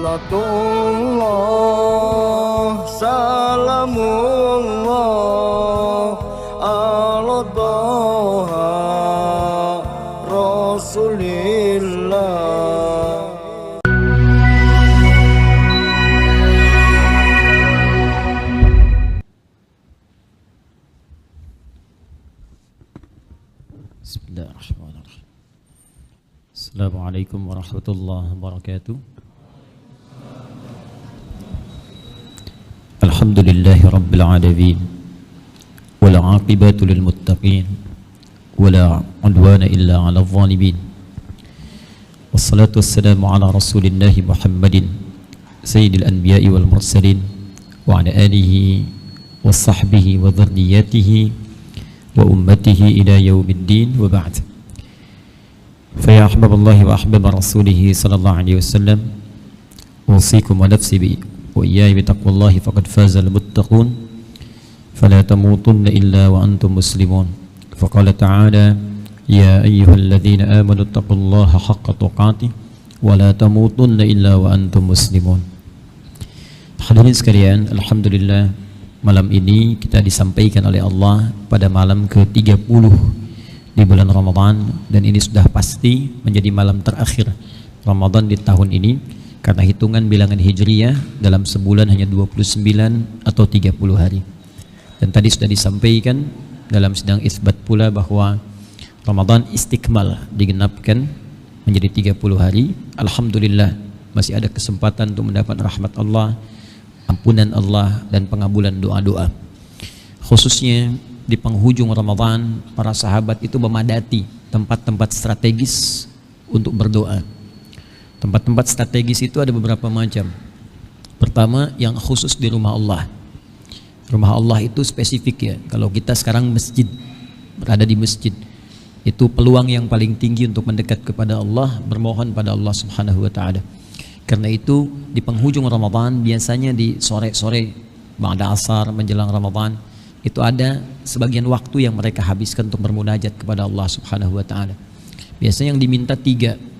Salatullah salamullah ala Taha Rasulillah. Bismillahirrahmanirrahim. Assalamualaikum warahmatullahi wabarakatuh. Alhamdulillahi rabbil alamin. Wal 'aqibatu lil muttaqin. Wala 'udwana illa 'alal zalimin. Wassalatu wassalamu ala Rasulillah Muhammadin sayyidil anbiya'i wal mursalin wa ala alihi wa sahbihi wa dhurriyyatihi wa ummatihi ila yaumiddin wa ba'd. Fa ya ahbaballahi wa ahbaba rasulihi sallallahu alaihi wasallam, usikum wa nafsi bi wa iyaya bi taqwallahi faqad fazal muttaqun fala tamutunna illa wa antum muslimun. Faqala ta'ala ya ayyuhalladzina amanu taqullaha haqqa tuqatih wa la tamutunna illa wa antum muslimun. Hadirin sekalian, alhamdulillah malam ini kita disampaikan oleh Allah pada malam ke-30 di bulan Ramadan, dan ini sudah pasti menjadi malam terakhir Ramadan di tahun ini karena hitungan bilangan hijriyah dalam sebulan hanya 29 atau 30 hari. Dan tadi sudah disampaikan dalam sidang isbat pula bahwa Ramadan istikmal digenapkan menjadi 30 hari. Alhamdulillah masih ada kesempatan untuk mendapat rahmat Allah, ampunan Allah, dan pengabulan doa-doa. Khususnya di penghujung Ramadan, para sahabat itu memadati tempat-tempat strategis untuk berdoa. Tempat-tempat strategis itu ada beberapa macam. Pertama, yang khusus di rumah Allah. Rumah Allah itu spesifik ya. Kalau kita sekarang masjid, berada di masjid, itu peluang yang paling tinggi untuk mendekat kepada Allah, bermohon pada Allah Subhanahu wa taala. Karena itu di penghujung Ramadan, biasanya di sore-sore ba'da asar menjelang Ramadan, itu ada sebagian waktu yang mereka habiskan untuk bermunajat kepada Allah Subhanahu wa taala. Biasanya yang diminta 3.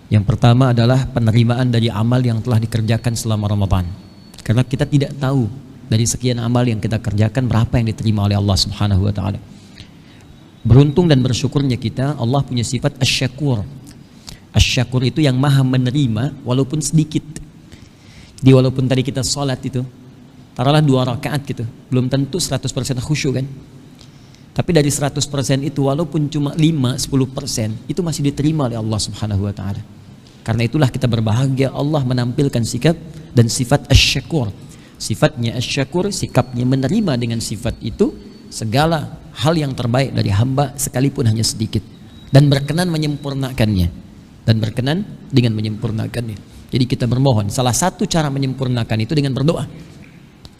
Yang pertama adalah penerimaan dari amal yang telah dikerjakan selama Ramadan. Karena kita tidak tahu dari sekian amal yang kita kerjakan berapa yang diterima oleh Allah Subhanahu wa taala. Beruntung dan bersyukurnya kita, Allah punya sifat asy-syakur. Asy-syakur itu yang maha menerima walaupun sedikit. Di walaupun tadi kita sholat itu, taruhlah 2 rakaat gitu, belum tentu 100% khusyuk kan. Tapi dari 100% itu walaupun cuma 5-10% itu masih diterima oleh Allah Subhanahu wa taala. Karena itulah kita berbahagia Allah menampilkan sikap dan sifat asy-syakur. Sifatnya asy-syakur, sikapnya menerima dengan sifat itu segala hal yang terbaik dari hamba sekalipun hanya sedikit, dan berkenan menyempurnakannya, dan berkenan dengan menyempurnakannya. Jadi kita bermohon, salah satu cara menyempurnakan itu dengan berdoa.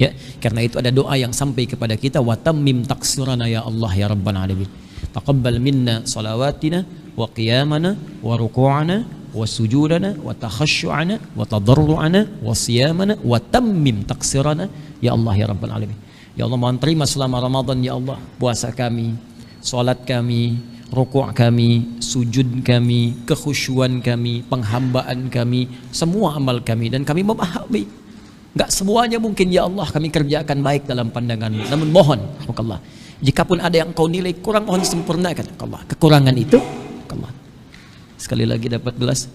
Ya, karena itu ada doa yang sampai kepada kita, wa tammim taqsirana ya Allah ya rabbal alamin. Taqabbal minna salawatina wa qiyamana wa ruku'ana wa sujudana wa takhasyu'ana wa tadarru'ana wa siyamana wa tammim taqsirana ya Allah ya rabbal alamin. Ya Allah, mohon terima selama Ramadan ya Allah puasa kami, salat kami, rukuk kami, sujud kami, kekhusyuan kami, penghambaan kami, semua amal kami, dan kami memahami enggak semuanya mungkin ya Allah kami kerjakan baik dalam pandangan-Mu. Namun mohon Allah, jikapun ada yang Kau nilai kurang, mohon sempurnakan Allah. Kekurangan itu Allah. Sekali lagi dapat gelas.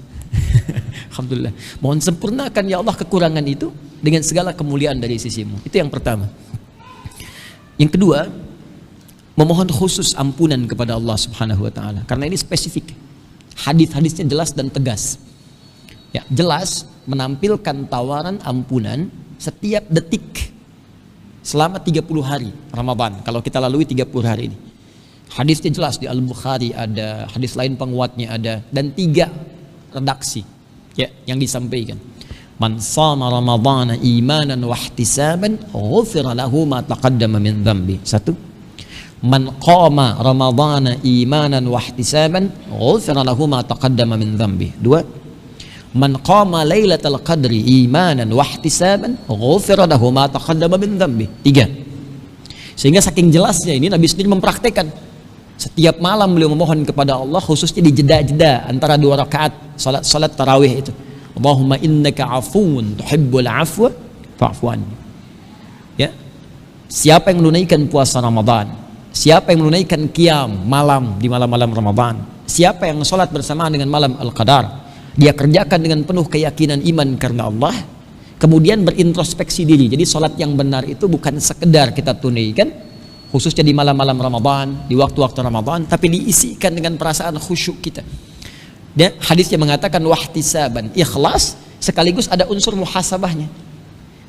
Alhamdulillah. Mohon sempurnakan ya Allah kekurangan itu dengan segala kemuliaan dari sisi-Mu. Itu yang pertama. Yang kedua, memohon khusus ampunan kepada Allah Subhanahu wa taala. Karena ini spesifik. Hadis-hadisnya jelas dan tegas. Ya, jelas menampilkan tawaran ampunan setiap detik selama 30 hari Ramadan. Kalau kita lalui 30 hari ini, hadisnya jelas di Al-Bukhari ada, hadis lain penguatnya ada, dan 3 redaksi ya yang disampaikan. Man shama ramadhana imanan wa ihtisaban ghufira lahu ma taqaddama min dhanbi. 1. Man qama ramadhana imanan wa ihtisaban ghufira lahu ma taqaddama min dhanbi. 2. Man qama lailatal qadri imanan wa ihtisaban ghufira lahu ma taqaddama min dhanbi. 3. Sehingga saking jelasnya ini Nabi sendiri mempraktekkan. Setiap malam beliau memohon kepada Allah, khususnya di jeda-jeda antara 2 rakaat salat tarawih itu. Allahumma innaka afuwun tuhibbul afwa fa'fu anni. Ya. Siapa yang menunaikan puasa Ramadan, siapa yang menunaikan qiyam malam di malam-malam Ramadan, siapa yang sholat bersamaan dengan malam Al-Qadar, dia kerjakan dengan penuh keyakinan iman karena Allah, kemudian berintrospeksi diri. Jadi sholat yang benar itu bukan sekedar kita tunaikan, khususnya di malam-malam Ramadan, di waktu-waktu Ramadan, tapi diisikan dengan perasaan khusyuk kita. Dan hadisnya mengatakan wahtisaban, ikhlas sekaligus ada unsur muhasabahnya.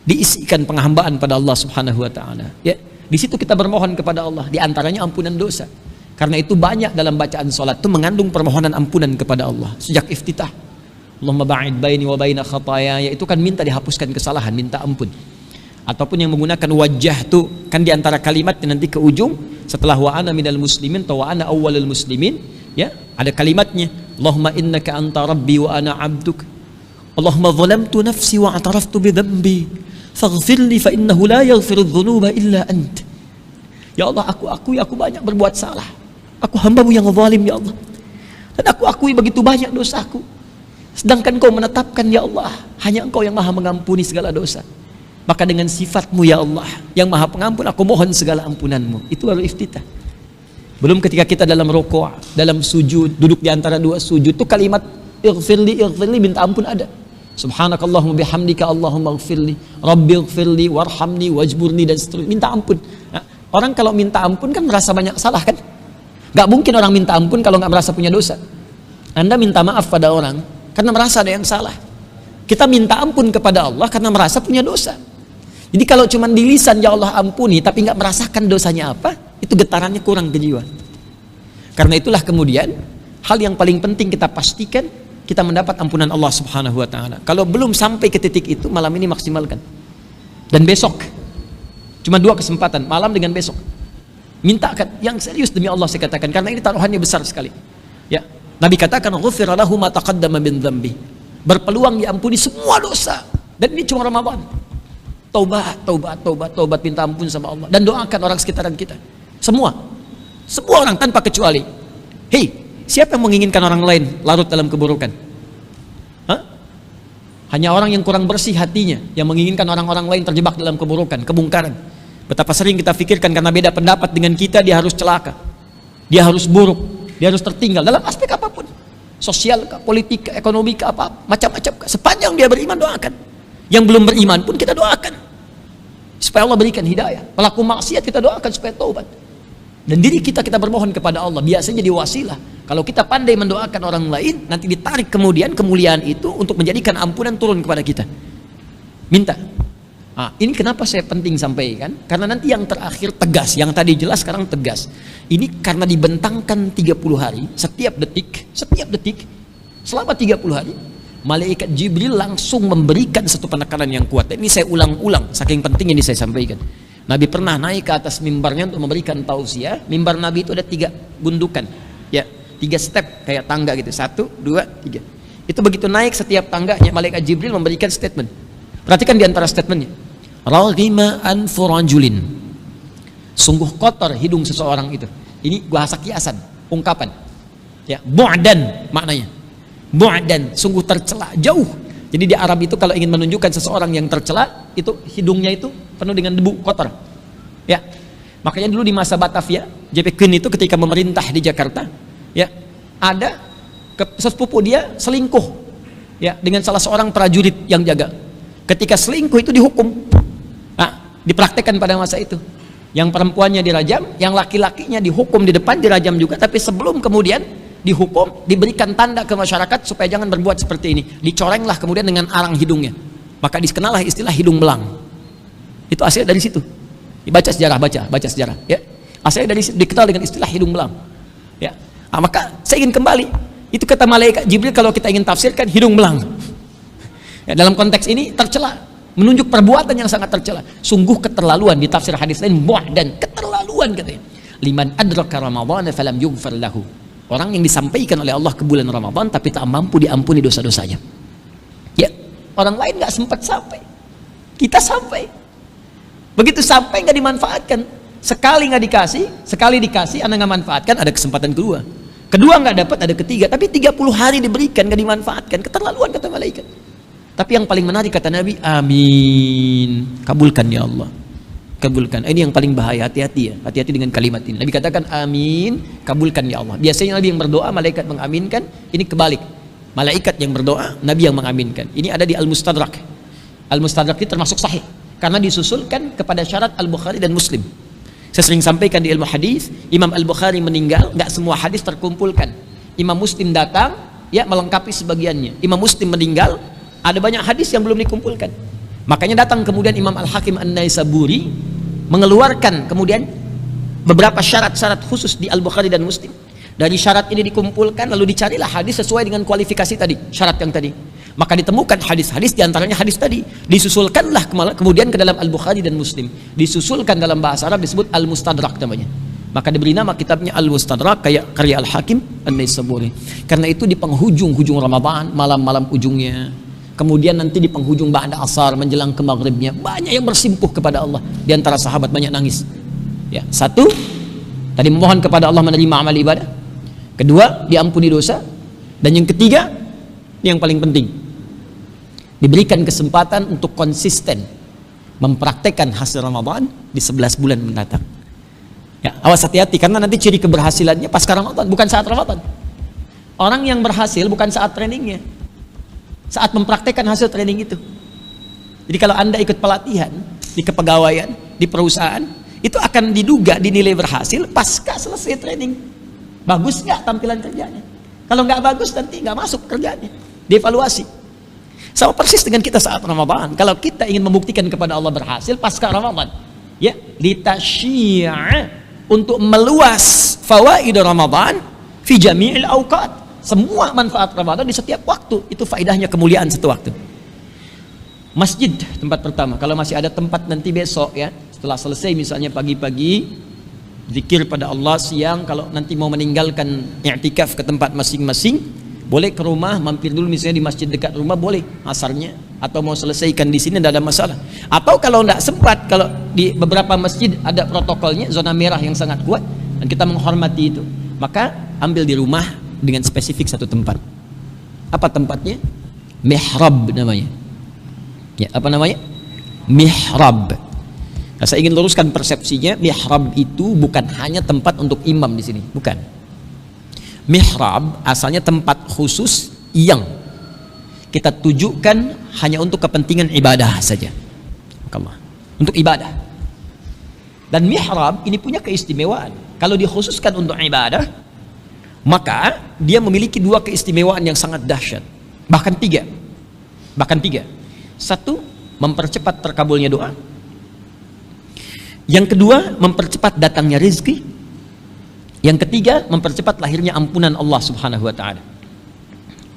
Diisikan penghambaan pada Allah Subhanahu wa taala. Ya, di situ kita bermohon kepada Allah, di antaranya ampunan dosa. Karena itu banyak dalam bacaan salat itu mengandung permohonan ampunan kepada Allah sejak iftitah. Allahumma ba'id baini wa baina khataaya, itu kan minta dihapuskan kesalahan, minta ampun. Ataupun yang menggunakan wajah tuh kan di antara kalimatnya nanti ke ujung setelah wa ana minal muslimin atau wa ana awwalul muslimin, ya, ada kalimatnya Allahumma innaka anta rabbi wa ana 'abduk. Allahumma zalamtu nafsi wa ataraftu bi dhanbi faghfirli fa innahu la yaghfiru dzunuba illa ant. Ya Allah, aku akui aku banyak berbuat salah. Aku hamba-Mu yang zalim ya Allah. Dan aku akui begitu banyak dosaku. Sedangkan Engkau menetapkan ya Allah, hanya Engkau yang maha mengampuni segala dosa. Maka dengan sifat-Mu ya Allah yang maha pengampun, aku mohon segala ampunan-Mu. Itu baru iftitah. Belum ketika kita dalam rukuk, dalam sujud, duduk di antara dua sujud, itu kalimat ighfirli, minta ampun ada. Subhanakallahumma bihamdika Allahumma ighfirli, Rabbi ighfirli, warhamni, wajburni, dan seterusnya. Minta ampun. Nah, orang kalau minta ampun kan merasa banyak salah kan? Gak mungkin orang minta ampun kalau gak merasa punya dosa. Anda minta maaf pada orang karena merasa ada yang salah. Kita minta ampun kepada Allah karena merasa punya dosa. Jadi kalau cuma di lisan ya Allah ampuni tapi gak merasakan dosanya apa, itu getarannya kurang ke jiwa. Karena itulah kemudian hal yang paling penting kita pastikan kita mendapat ampunan Allah Subhanahu wa taala. Kalau belum sampai ke titik itu, malam ini maksimalkan. Dan besok. Cuma 2 kesempatan, malam dengan besok. Mintakan yang serius demi Allah saya katakan, karena ini taruhannya besar sekali. Ya, Nabi katakan ghufira lahu ma taqaddama min dzambi. Berpeluang diampuni semua dosa. Dan ini cuma Ramadan. Taubat minta ampun sama Allah dan doakan orang sekitaran kita. Semua orang tanpa kecuali. Hei, siapa yang menginginkan orang lain larut dalam keburukan? Hah? Hanya orang yang kurang bersih hatinya yang menginginkan orang-orang lain terjebak dalam keburukan, kemungkaran. Betapa sering kita pikirkan karena beda pendapat dengan kita dia harus celaka, dia harus buruk, dia harus tertinggal dalam aspek apapun, sosial, politik, ekonomi, apa, macam-macam. Sepanjang dia beriman, doakan. Yang belum beriman pun kita doakan supaya Allah berikan hidayah. Pelaku maksiat kita doakan supaya taubat. Dan diri kita bermohon kepada Allah. Biasanya jadi wasilah. Kalau kita pandai mendoakan orang lain, nanti ditarik kemudian kemuliaan itu untuk menjadikan ampunan turun kepada kita. Minta. Nah, ini kenapa saya penting sampaikan? Karena nanti yang terakhir tegas, yang tadi jelas sekarang tegas. Ini karena dibentangkan 30 hari, setiap detik, selama 30 hari, malaikat Jibril langsung memberikan satu penekanan yang kuat. Ini saya ulang-ulang, saking pentingnya ini saya sampaikan. Nabi pernah naik ke atas mimbarnya untuk memberikan tausiah. Mimbar Nabi itu ada 3 gundukan, ya, 3 step kayak tangga gitu, 1, 2, 3. Itu begitu naik setiap tangganya, malaikat Jibril memberikan statement. Perhatikan di antara statementnya. Raghima anfu rajulin. Sungguh kotor hidung seseorang itu. Ini bahasa kiasan, ungkapan. Ya, bu'dan maknanya. Bu'dan, sungguh tercela, jauh. Jadi di Arab itu kalau ingin menunjukkan seseorang yang tercela, itu hidungnya itu penuh dengan debu, kotor. Ya. Makanya dulu di masa Batavia, JP Queen itu ketika memerintah di Jakarta, ya, ada sepupu dia selingkuh, ya, dengan salah seorang prajurit yang jaga. Ketika selingkuh itu dihukum. Nah, dipraktekkan pada masa itu. Yang perempuannya dirajam, yang laki-lakinya dihukum di depan, dirajam juga, tapi sebelum kemudian dihukum, diberikan tanda ke masyarakat supaya jangan berbuat seperti ini. Dicorenglah kemudian dengan arang hidungnya. Maka dikenallah istilah hidung belang. Itu asal dari situ. Baca sejarah, ya. Asalnya dari situ dikenal dengan istilah hidung belang. Ya. Nah, maka saya ingin kembali. Itu kata malaikat Jibril kalau kita ingin tafsirkan hidung belang. Ya, dalam konteks ini tercela, menunjuk perbuatan yang sangat tercela. Sungguh keterlaluan, di tafsir hadis lain dan keterlaluan katanya. Liman adraka Ramadhan falam yughfar lahu. Orang yang disampaikan oleh Allah ke bulan Ramadan tapi tak mampu diampuni dosa-dosanya. Ya, orang lain nggak sempat sampai. Kita sampai. Begitu sampai nggak dimanfaatkan. Sekali nggak dikasih, sekali dikasih Anda nggak manfaatkan, ada kesempatan kedua nggak dapat, ada ketiga. Tapi 30 hari diberikan nggak dimanfaatkan. Keterlaluan kata malaikat. Tapi yang paling menarik kata Nabi, amin. Kabulkan ya Allah. Kabulkan. Ini yang paling bahaya, hati-hati ya. Hati-hati dengan kalimat ini. Nabi katakan amin, kabulkan ya Allah. Biasanya Nabi yang berdoa, malaikat mengaminkan. Ini kebalik. Malaikat yang berdoa, Nabi yang mengaminkan. Ini ada di Al-Mustadrak. Al-Mustadrak ini termasuk sahih karena disusulkan kepada syarat Al-Bukhari dan Muslim. Saya sering sampaikan di ilmu hadis, Imam Al-Bukhari meninggal, nggak semua hadis terkumpulkan. Imam Muslim datang, ya melengkapi sebagiannya. Imam Muslim meninggal, ada banyak hadis yang belum dikumpulkan. Makanya datang kemudian Imam Al-Hakim An-Naisaburi mengeluarkan kemudian beberapa syarat-syarat khusus di Al-Bukhari dan Muslim. Dari syarat ini dikumpulkan, lalu dicarilah hadis sesuai dengan kualifikasi tadi, syarat yang tadi. Maka ditemukan hadis-hadis, diantaranya hadis tadi. Disusulkanlah kemudian ke dalam Al-Bukhari dan Muslim. Disusulkan dalam bahasa Arab disebut Al-Mustadrak namanya. Maka diberi nama kitabnya Al-Mustadrak, kayak karya Al-Hakim An-Naisaburi. Karena itu di penghujung Ramadan, malam-malam ujungnya, kemudian nanti di penghujung ba'da asar menjelang ke maghribnya, banyak yang bersimpuh kepada Allah. Di antara sahabat banyak nangis. Ya, satu, tadi memohon kepada Allah menerima amal ibadah. Kedua, diampuni dosa. Dan yang ketiga, ini yang paling penting, diberikan kesempatan untuk konsisten mempraktekkan hasil Ramadan di 11 bulan mendatang. Ya, awas hati-hati karena nanti ciri keberhasilannya pasca Ramadan, bukan saat Ramadan. Orang yang berhasil bukan saat trainingnya, saat mempraktekkan hasil training itu. Jadi kalau Anda ikut pelatihan di kepegawaian, di perusahaan, itu akan diduga dinilai berhasil pasca selesai training. Bagus nggak tampilan kerjanya? Kalau nggak bagus nanti nggak masuk kerjanya, dievaluasi. Sama persis dengan kita saat Ramadan. Kalau kita ingin membuktikan kepada Allah berhasil pasca Ramadan, ya, litasyi'a, untuk meluas fawaid Ramadan fi jami'il awqat. Semua manfaat Ramadan di setiap waktu, itu faedahnya kemuliaan satu waktu. Masjid tempat pertama. Kalau masih ada tempat nanti besok ya, setelah selesai misalnya pagi-pagi zikir pada Allah, siang kalau nanti mau meninggalkan i'tikaf ke tempat masing-masing, boleh ke rumah, mampir dulu misalnya di masjid dekat rumah, boleh asarnya, atau mau selesaikan di sini tidak ada masalah. Atau kalau tidak sempat, kalau di beberapa masjid ada protokolnya, zona merah yang sangat kuat dan kita menghormati itu, maka ambil di rumah dengan spesifik satu tempat. Apa tempatnya? Mihrab namanya. Ya, apa namanya? Mihrab. Nah, saya ingin luruskan persepsinya, mihrab itu bukan hanya tempat untuk imam di sini, bukan. Mihrab asalnya tempat khusus yang kita tujukan hanya untuk kepentingan ibadah saja. Untuk ibadah. Dan mihrab ini punya keistimewaan. Kalau dikhususkan untuk ibadah, maka dia memiliki dua keistimewaan yang sangat dahsyat. Bahkan tiga. Satu, mempercepat terkabulnya doa. Yang kedua, mempercepat datangnya rezeki. Yang ketiga, mempercepat lahirnya ampunan Allah Subhanahu wa ta'ala.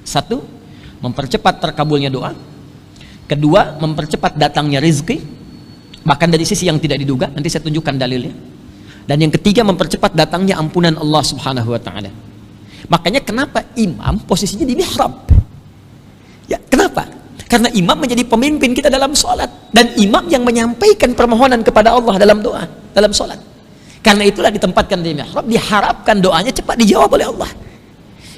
Satu, mempercepat terkabulnya doa. Kedua, mempercepat datangnya rezeki, bahkan dari sisi yang tidak diduga, nanti saya tunjukkan dalilnya. Dan yang ketiga, mempercepat datangnya ampunan Allah Subhanahu wa ta'ala. Makanya kenapa imam posisinya di mihrab? Ya, kenapa? Karena imam menjadi pemimpin kita dalam sholat, dan imam yang menyampaikan permohonan kepada Allah dalam doa, dalam sholat. Karena itulah ditempatkan di mihrab, diharapkan doanya cepat dijawab oleh Allah.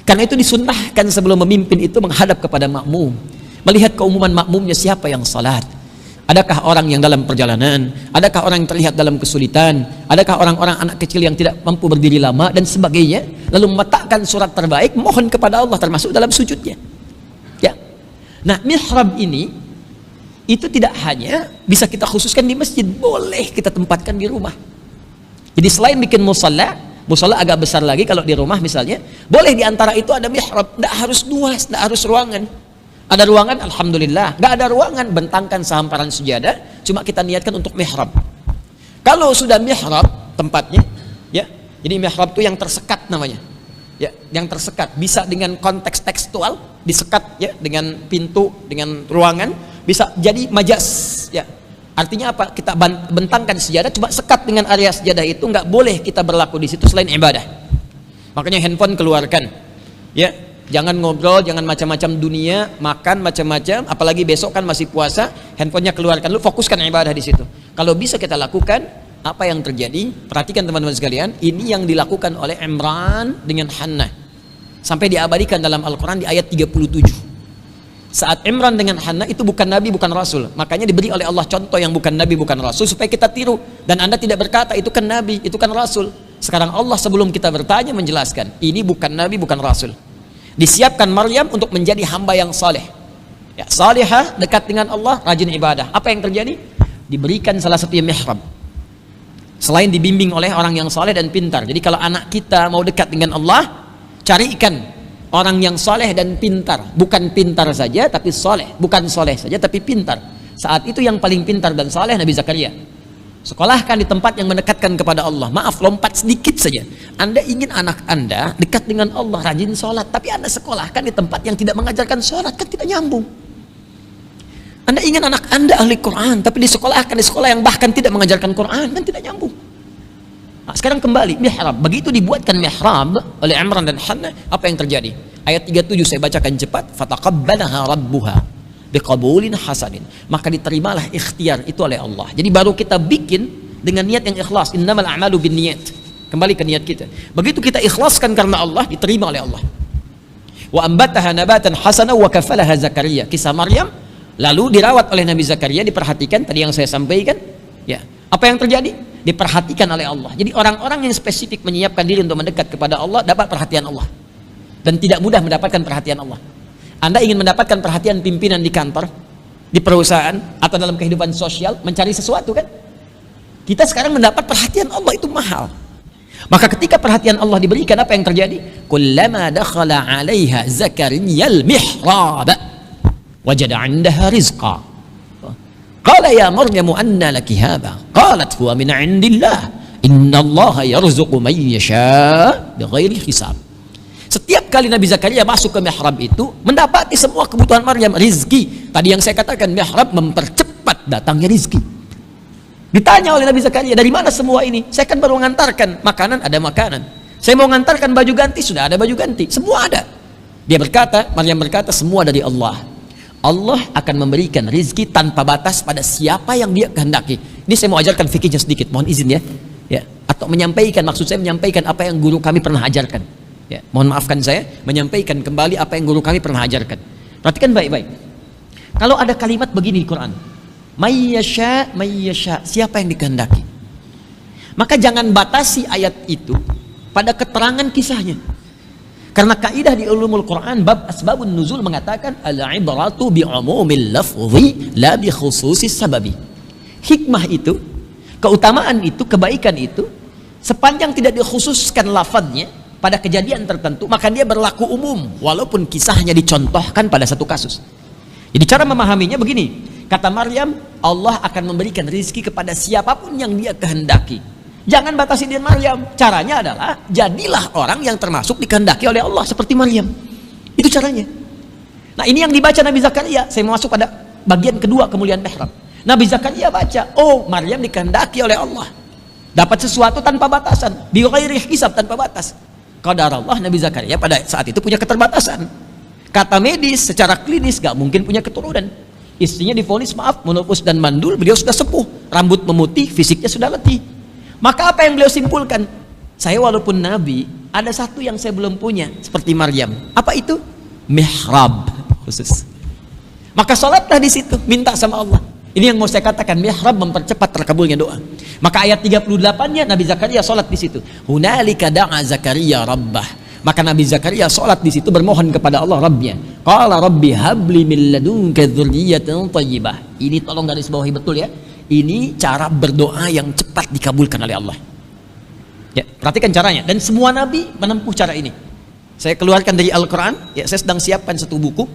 Karena itu disunnahkan sebelum memimpin itu menghadap kepada makmum, melihat keumuman makmumnya siapa yang salat. Adakah orang yang dalam perjalanan? Adakah orang yang terlihat dalam kesulitan? Adakah orang-orang anak kecil yang tidak mampu berdiri lama dan sebagainya? Lalu meletakkan surat terbaik, mohon kepada Allah termasuk dalam sujudnya. Ya. Nah, mihrab ini itu tidak hanya bisa kita khususkan di masjid, boleh kita tempatkan di rumah. Jadi selain bikin musalla agak besar lagi kalau di rumah misalnya, boleh di antara itu ada mihrab, tidak harus luas, tidak harus ruangan. Ada ruangan, alhamdulillah. Nggak ada ruangan, bentangkan sehamparan sejadah, cuma kita niatkan untuk mihrab. Kalau sudah mihrab tempatnya, ya, jadi mihrab itu yang tersekat namanya, ya, yang tersekat, bisa dengan konteks tekstual, disekat, ya, dengan pintu, dengan ruangan, bisa jadi majas, ya. Artinya apa? Kita bentangkan sejadah, cuma sekat dengan area sejadah itu, nggak boleh kita berlaku di situ selain ibadah. Makanya handphone keluarkan, ya. Jangan ngobrol, jangan macam-macam dunia, makan macam-macam, apalagi besok kan masih puasa, handphonenya keluarkan, lu fokuskan ibadah di situ. Kalau bisa kita lakukan, apa yang terjadi? Perhatikan teman-teman sekalian, ini yang dilakukan oleh Imran dengan Hannah. Sampai diabadikan dalam Al-Quran di ayat 37. Saat Imran dengan Hannah itu bukan nabi, bukan rasul. Makanya diberi oleh Allah contoh yang bukan nabi, bukan rasul supaya kita tiru. Dan Anda tidak berkata itu kan nabi, itu kan rasul. Sekarang Allah sebelum kita bertanya menjelaskan, ini bukan nabi, bukan rasul. Disiapkan Maryam untuk menjadi hamba yang saleh. Ya, salihah, dekat dengan Allah, rajin ibadah. Apa yang terjadi? Diberikan salah satu mihrab. Selain dibimbing oleh orang yang saleh dan pintar. Jadi kalau anak kita mau dekat dengan Allah, carikan orang yang soleh dan pintar. Bukan pintar saja tapi soleh. Bukan soleh saja tapi pintar. Saat itu yang paling pintar dan soleh Nabi Zakaria. Sekolahkan di tempat yang mendekatkan kepada Allah. Maaf, lompat sedikit saja. Anda ingin anak Anda dekat dengan Allah, rajin sholat, tapi Anda sekolahkan di tempat yang tidak mengajarkan sholat, kan tidak nyambung. Anda ingin anak Anda ahli Quran, tapi disekolahkan di sekolah yang bahkan tidak mengajarkan Quran, kan tidak nyambung. Nah, sekarang kembali, mihrab. Begitu dibuatkan mihrab oleh Imran dan Hannah, apa yang terjadi? Ayat 37 saya bacakan cepat. Fataqabbalaha rabbuha biqabulin hasanin. Maka diterimalah ikhtiar itu oleh Allah. Jadi baru kita bikin dengan niat yang ikhlas. Innamal a'malu binniyat. Kembali ke niat kita. Begitu kita ikhlaskan karena Allah, diterima oleh Allah. Wa ambataha nabatan hasana wa kafalaha Zakaria. Kisah Maryam lalu dirawat oleh Nabi Zakaria, diperhatikan tadi yang saya sampaikan. Ya, apa yang terjadi? Diperhatikan oleh Allah. Jadi orang-orang yang spesifik menyiapkan diri untuk mendekat kepada Allah dapat perhatian Allah. Dan tidak mudah mendapatkan perhatian Allah. Anda ingin mendapatkan perhatian pimpinan di kantor, di perusahaan, atau dalam kehidupan sosial, mencari sesuatu kan? Kita sekarang mendapat perhatian Allah itu mahal. Maka ketika perhatian Allah diberikan, apa yang terjadi? Kullama dakhala 'alaiha Zakariyal mihrab wajada 'indaha rizqa. Qala ya Maryam anna laki hadha? Qalat huwa min 'indillah. Innallaha yarzuqu man yasha' bighairi hisab. Setiap kali Nabi Zakaria masuk ke mihrab itu, mendapati semua kebutuhan Maryam, rizki. Tadi yang saya katakan, mihrab mempercepat datangnya rizki. Ditanya oleh Nabi Zakaria, dari mana semua ini? Saya kan baru mengantarkan makanan, ada makanan. Saya mau mengantarkan baju ganti, sudah ada baju ganti. Semua ada. Dia berkata, Maryam berkata, semua dari Allah. Allah akan memberikan rizki tanpa batas pada siapa yang dia kehendaki. Ini saya mau ajarkan fikihnya sedikit, mohon izin ya. Ya. Atau menyampaikan, maksud saya menyampaikan apa yang guru kami pernah ajarkan. Ya. Mohon maafkan saya, menyampaikan kembali apa yang guru kami pernah ajarkan. Perhatikan baik-baik. Kalau ada kalimat begini di Quran, mayyasha, mayyasha, siapa yang dikehendaki. Maka jangan batasi ayat itu pada keterangan kisahnya. Karena kaidah di ulumul Quran bab asbabun nuzul mengatakan al-ibratu bi'umumil lafzi la bi khususis sababi. Hikmah itu, keutamaan itu, kebaikan itu sepanjang tidak dikhususkan lafadznya pada kejadian tertentu, maka dia berlaku umum walaupun kisahnya dicontohkan pada satu kasus. Jadi cara memahaminya begini, kata Maryam, Allah akan memberikan rizki kepada siapapun yang dia kehendaki. Jangan batasi dengan Maryam. Caranya adalah jadilah orang yang termasuk dikehendaki oleh Allah seperti Maryam. Itu caranya. Nah, ini yang dibaca Nabi Zakaria. Saya mau masuk pada bagian kedua kemuliaan mihrab. Nabi Zakaria baca, oh Maryam dikehendaki oleh Allah. Dapat sesuatu tanpa batasan, bi ghairi hisab, tanpa batas. Qadar Allah, Nabi Zakaria pada saat itu punya keterbatasan. Kata medis secara klinis gak mungkin punya keturunan. Istrinya divonis maaf menopause dan mandul, beliau sudah sepuh, rambut memutih, fisiknya sudah letih. Maka apa yang beliau simpulkan? Saya walaupun nabi, ada satu yang saya belum punya seperti Maryam. Apa itu? Mihrab khusus. Maka sholatlah di situ, minta sama Allah. Ini yang mau saya katakan, mihrab mempercepat terkabulnya doa. Maka ayat 38-nya Nabi Zakaria sholat di situ. Hunalika da'a Zakaria rabbah. Maka Nabi Zakaria sholat di situ bermohon kepada Allah Rabbnya. Qala Rabbi habli min ladunka dzurriyyatan thayyibah. Ini tolong garis bawahi betul ya. Ini cara berdoa yang cepat dikabulkan oleh Allah. Ya, perhatikan caranya. Dan semua nabi menempuh cara ini. Saya keluarkan dari Al-Quran. Ya, saya sedang siapkan satu buku.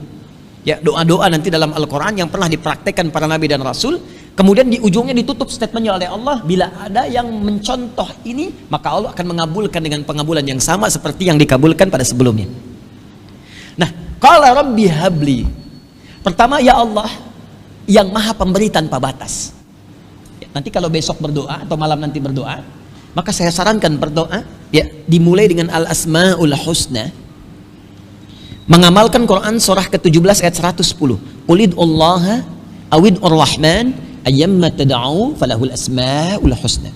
Ya, doa-doa nanti dalam Al-Quran yang pernah dipraktekkan para nabi dan rasul. Kemudian di ujungnya ditutup statementnya oleh Allah. Bila ada yang mencontoh ini, maka Allah akan mengabulkan dengan pengabulan yang sama seperti yang dikabulkan pada sebelumnya. Nah, qala Rabbi habli. Pertama, ya Allah yang maha pemberi tanpa batas. Nanti kalau besok berdoa atau malam nanti berdoa, maka saya sarankan berdoa ya dimulai dengan al-asmaul husna. Mengamalkan Quran surah ke-17 ayat 110. Qulid'ullaha awid'ur rahman ayyamma tad'u falahul asmaul husna.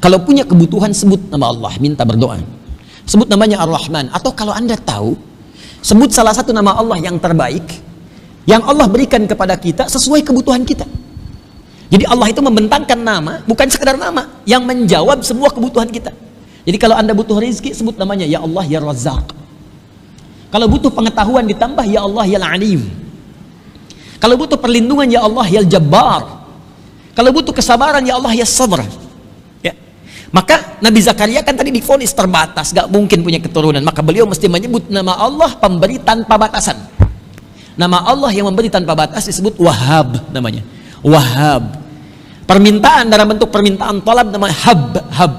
Kalau punya kebutuhan sebut nama Allah, minta berdoa. Sebut namanya Ar-Rahman, atau kalau Anda tahu sebut salah satu nama Allah yang terbaik. yang Allah berikan kepada kita sesuai kebutuhan kita. Jadi Allah itu membentangkan nama, bukan sekedar nama, yang menjawab semua kebutuhan kita. Jadi kalau Anda butuh rezeki, sebut namanya ya Allah ya Razzaq. Kalau butuh pengetahuan ditambah ya Allah ya Alim. Kalau butuh perlindungan ya Allah ya Jabbar. Kalau butuh kesabaran ya Allah ya Sabr. Ya. Maka Nabi Zakaria kan tadi divonis terbatas, gak mungkin punya keturunan. Maka beliau mesti menyebut nama Allah pemberi tanpa batasan. Nama Allah yang memberi tanpa batas disebut Wahhab namanya. Wahhab. Permintaan dalam bentuk permintaan tolab namanya hab.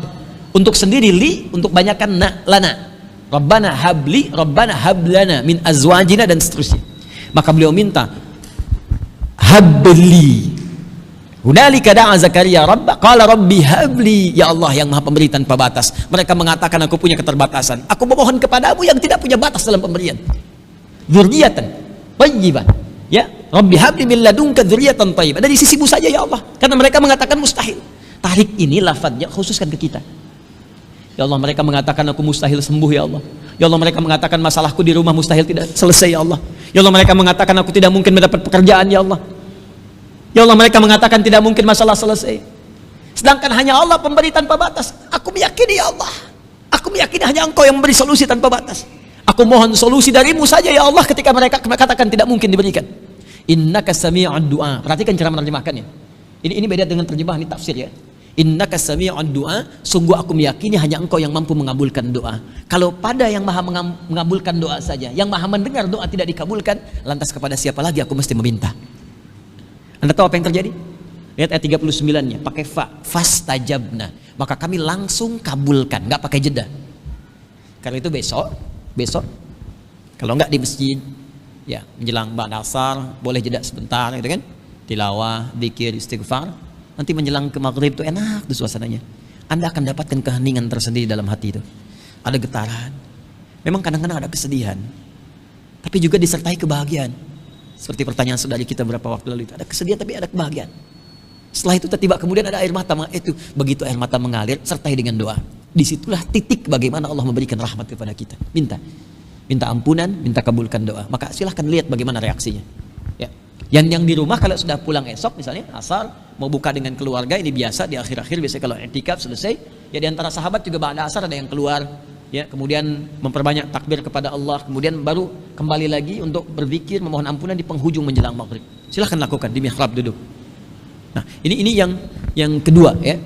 Untuk sendiri li, untuk banyakkan lana. Rabbana habli, Rabbana hablana min azwajina dan seterusnya. Maka beliau minta habli. Hunalika da'a Zakaria Rabba qala rabbi habli, ya Allah yang Maha Pemberi tanpa batas. Mereka mengatakan aku punya keterbatasan. Aku memohon kepadamu yang tidak punya batas dalam pemberian. Dzurriyyatan thayyibah. Ya, Rabbi habli min ladunka dzurriyyatan thayyibah. Dari sisimu saja ya Allah. Karena mereka mengatakan mustahil. Tarik ini lafadznya khususkan ke kita. Ya Allah, mereka mengatakan aku mustahil sembuh ya Allah. Ya Allah, mereka mengatakan masalahku di rumah mustahil tidak selesai ya Allah. Ya Allah, mereka mengatakan aku tidak mungkin mendapat pekerjaan ya Allah. Ya Allah, mereka mengatakan tidak mungkin masalah selesai. Sedangkan hanya Allah pemberi tanpa batas. Aku meyakini ya Allah. Aku meyakini hanya Engkau yang memberi solusi tanpa batas. Aku mohon solusi darimu saja ya Allah ketika mereka katakan tidak mungkin diberikan. Innaka sami'ud du'a. Perhatikan cara menerjemahkannya. Ini beda dengan terjemahan ini tafsir ya. Innaka sami'ud du'a, sungguh aku meyakini hanya Engkau yang mampu mengabulkan doa. Kalau pada yang maha mengabulkan doa saja, yang maha mendengar doa tidak dikabulkan, lantas kepada siapa lagi aku mesti meminta? Anda tahu apa yang terjadi? Lihat ayat 39-nya, pakai fastajabna. Maka kami langsung kabulkan, nggak pakai jeda. Karena itu besok, kalau nggak di masjid, ya menjelang ba'da asar, boleh jeda sebentar, gitu kan? Tilawah, dzikir, istighfar. Nanti menjelang ke maghrib itu enak tuh suasananya. Anda akan dapatkan keheningan tersendiri dalam hati itu. Ada getaran. Memang kadang-kadang ada kesedihan, tapi juga disertai kebahagiaan. Seperti pertanyaan saudari kita beberapa waktu lalu itu, ada kesedihan tapi ada kebahagiaan. Setelah itu tiba kemudian ada air mata, itu begitu air mata mengalir sertai dengan doa. Disitulah titik bagaimana Allah memberikan rahmat kepada kita. Minta ampunan, minta kabulkan doa. Maka silahkan lihat bagaimana reaksinya. Ya. Yang di rumah kalau sudah pulang esok misalnya asar mau buka dengan keluarga, ini biasa di akhir-akhir biasanya kalau i'tikaf selesai, ya di antara sahabat juga ba'da asar ada yang keluar. Ya, kemudian memperbanyak takbir kepada Allah, kemudian baru kembali lagi untuk berzikir memohon ampunan di penghujung menjelang maghrib. Silahkan lakukan di mihrab duduk. Nah, ini yang kedua ya.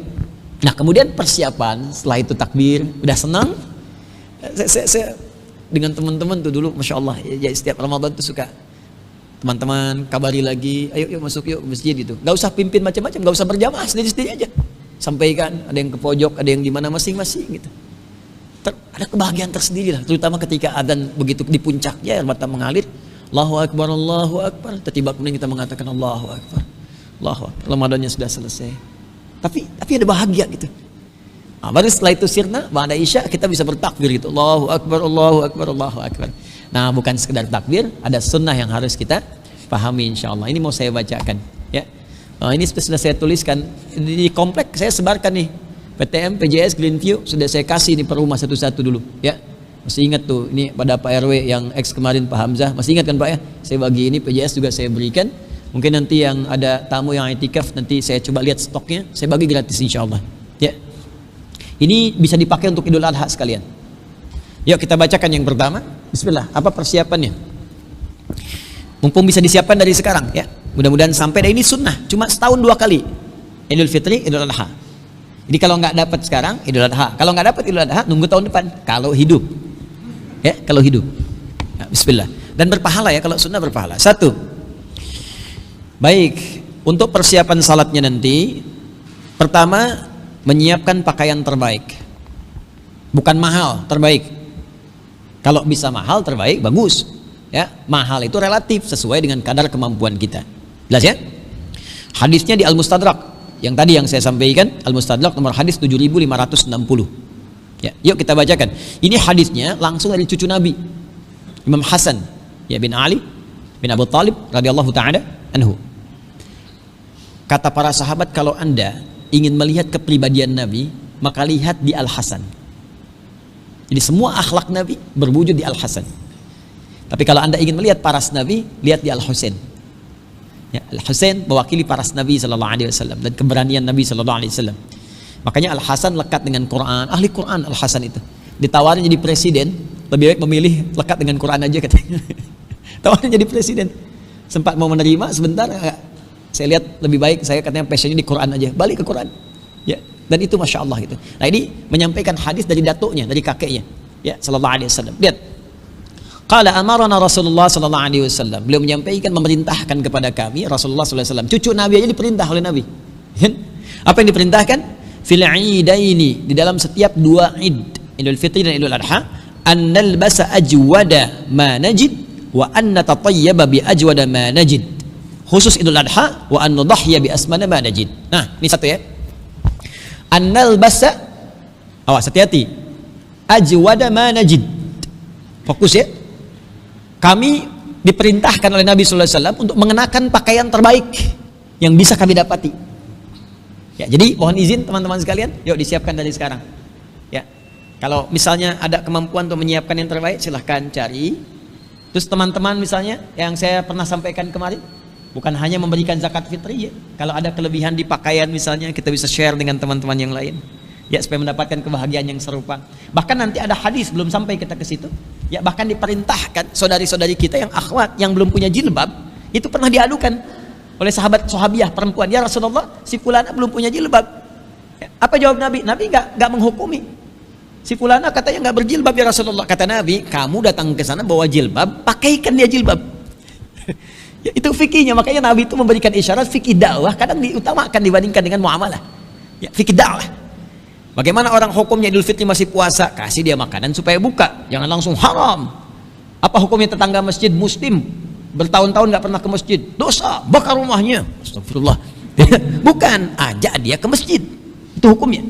Nah, kemudian persiapan setelah itu takbir, udah senang. Saya dengan teman-teman tuh dulu, masya Allah, ya setiap Ramadan tuh suka teman-teman kabari lagi, ayo masuk yuk masjid gitu. Gak usah pimpin macam-macam, gak usah berjamaah, sendiri-sendiri aja. Sampaikan, ada yang ke pojok, ada yang di mana masing-masing gitu. Ada kebahagiaan tersendiri lah, terutama ketika adzan begitu di puncaknya air mata mengalir, Allahu Akbar, Allahu Akbar, tiba kemudian kita mengatakan Allahu Akbar, Allahu Akbar, Ramadannya sudah selesai. Tapi ada bahagia gitu. Nah, baru setelah itu sirna, ba'da isya kita bisa bertakbir gitu, Allahu Akbar, Allahu Akbar, Allahu Akbar. Nah, bukan sekedar takbir, ada sunnah yang harus kita pahami insyaallah. Ini mau saya bacakan ya. Ini sudah saya tuliskan di komplek, saya sebarkan nih. PTM, PJS, Greenview sudah saya kasih ini per rumah satu-satu dulu ya. Masih ingat tuh ini pada Pak RW yang ex kemarin Pak Hamzah, masih ingat kan Pak ya? Saya bagi ini PJS juga saya berikan. Mungkin nanti yang ada tamu yang i'tikaf nanti saya coba lihat stoknya, saya bagi gratis insyaallah ya. Ini bisa dipakai untuk Idul Adha sekalian. Yuk kita bacakan yang pertama. Bismillah, apa persiapannya? Mumpung bisa disiapkan dari sekarang ya. Mudah-mudahan sampai, dan ini sunnah, cuma setahun 2 kali. Idul Fitri, Idul Adha. Jadi kalau nggak dapat sekarang Idul Adha, kalau nggak dapat Idul Adha nunggu tahun depan. Kalau hidup, ya kalau hidup. Ya, Bismillah. Dan berpahala ya, kalau sunnah berpahala. 1. Baik, untuk persiapan salatnya nanti, pertama menyiapkan pakaian terbaik. Bukan mahal, terbaik. Kalau bisa mahal terbaik bagus. Ya, mahal itu relatif sesuai dengan kadar kemampuan kita. Jelas ya? Hadisnya di Al-Mustadrak. Yang tadi yang saya sampaikan, Al-Mustadrak nomor hadis 7560. Ya, yuk kita bacakan. Ini hadisnya langsung dari cucu Nabi, Imam Hasan ya bin Ali bin Abu Talib radhiyallahu taala anhu. Kata para sahabat, kalau Anda ingin melihat kepribadian Nabi, maka lihat di Al-Hasan. Jadi semua akhlak Nabi berwujud di Al-Hasan. Tapi kalau Anda ingin melihat paras Nabi, lihat di Al-Husain. Ya, Al-Husain mewakili paras Nabi sallallahu alaihi wasallam dan keberanian Nabi sallallahu alaihi wasallam. Makanya Al-Hasan lekat dengan Quran, ahli Quran Al-Hasan itu. Ditawarin jadi presiden, lebih baik memilih lekat dengan Quran aja katanya. Tawarin jadi presiden. Sempat mau menerima sebentar, saya lihat lebih baik saya katanya passionnya di Quran aja, balik ke Quran. Ya, dan itu Masya Allah gitu. Nah ini menyampaikan hadis dari datuknya, dari kakeknya. Ya, sallallahu alaihi wasallam. Lihat. Qala amarana Rasulullah sallallahu alaihi wasallam. Beliau menyampaikan, memerintahkan kepada kami Rasulullah sallallahu alaihi wasallam. Cucu Nabi aja diperintah oleh Nabi. Apa yang diperintahkan? Fil idaini, di dalam setiap dua id, Idul Fitri dan Idul Adha, an nalbasa ajwada ma najid wa an natatayyaba bi ajwada ma najid. Khusus Idul Adha, wa an nudahhiya bi asmana ma najid. Nah, ini satu ya. An nalbasa, awas hati-hati, ajwada ma najid. Fokus ya. Kami diperintahkan oleh Nabi sallallahu alaihi wasallam untuk mengenakan pakaian terbaik yang bisa kami dapati. Ya, jadi mohon izin teman-teman sekalian, yuk disiapkan dari sekarang. Ya, kalau misalnya ada kemampuan untuk menyiapkan yang terbaik, silahkan cari. Terus teman-teman misalnya yang saya pernah sampaikan kemarin, bukan hanya memberikan zakat fitri ya. Kalau ada kelebihan di pakaian misalnya, kita bisa share dengan teman-teman yang lain. Ya, supaya mendapatkan kebahagiaan yang serupa. Bahkan nanti ada hadis, belum sampai kita ke situ. Ya, bahkan diperintahkan saudari-saudari kita yang akhwat yang belum punya jilbab, itu pernah diadukan oleh sahabiah perempuan, ya Rasulullah, si fulana belum punya jilbab. Ya, apa jawab Nabi? Nabi nggak menghukumi. Si fulana katanya nggak berjilbab ya Rasulullah. Kata Nabi, kamu datang ke sana bawa jilbab, pakaikan dia jilbab. Ya, itu fikihnya. Makanya Nabi itu memberikan isyarat fikih dakwah kadang diutamakan dibandingkan dengan muamalah. Ya, fikih dakwah. Bagaimana orang hukumnya Idul Fitri masih puasa, kasih dia makanan supaya buka, jangan langsung haram. Apa hukumnya tetangga masjid muslim bertahun-tahun nggak pernah ke masjid, dosa, bakar rumahnya, astagfirullah. Bukan, ajak dia ke masjid, itu hukumnya.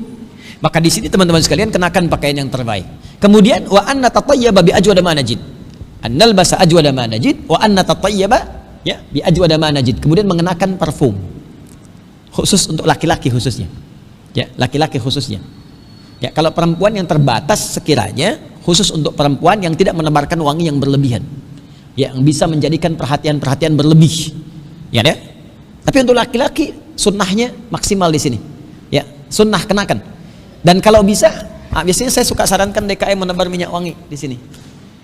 Maka di sini teman-teman sekalian kenakan pakaian yang terbaik. Kemudian wa anna tatayyaba bi ajwada ma najid, annal basa ajwada ma najid wa anna tatayyaba ya bi ajwada ma najid. Kemudian mengenakan parfum khusus untuk laki-laki khususnya. Ya, laki-laki khususnya. Ya, kalau perempuan yang terbatas sekiranya khusus untuk perempuan yang tidak menebarkan wangi yang berlebihan. Yang bisa menjadikan perhatian-perhatian berlebih, ya deh. Tapi untuk laki-laki sunnahnya maksimal di sini, ya sunnah kenakan. Dan kalau bisa, biasanya saya suka sarankan DKM menebar minyak wangi di sini,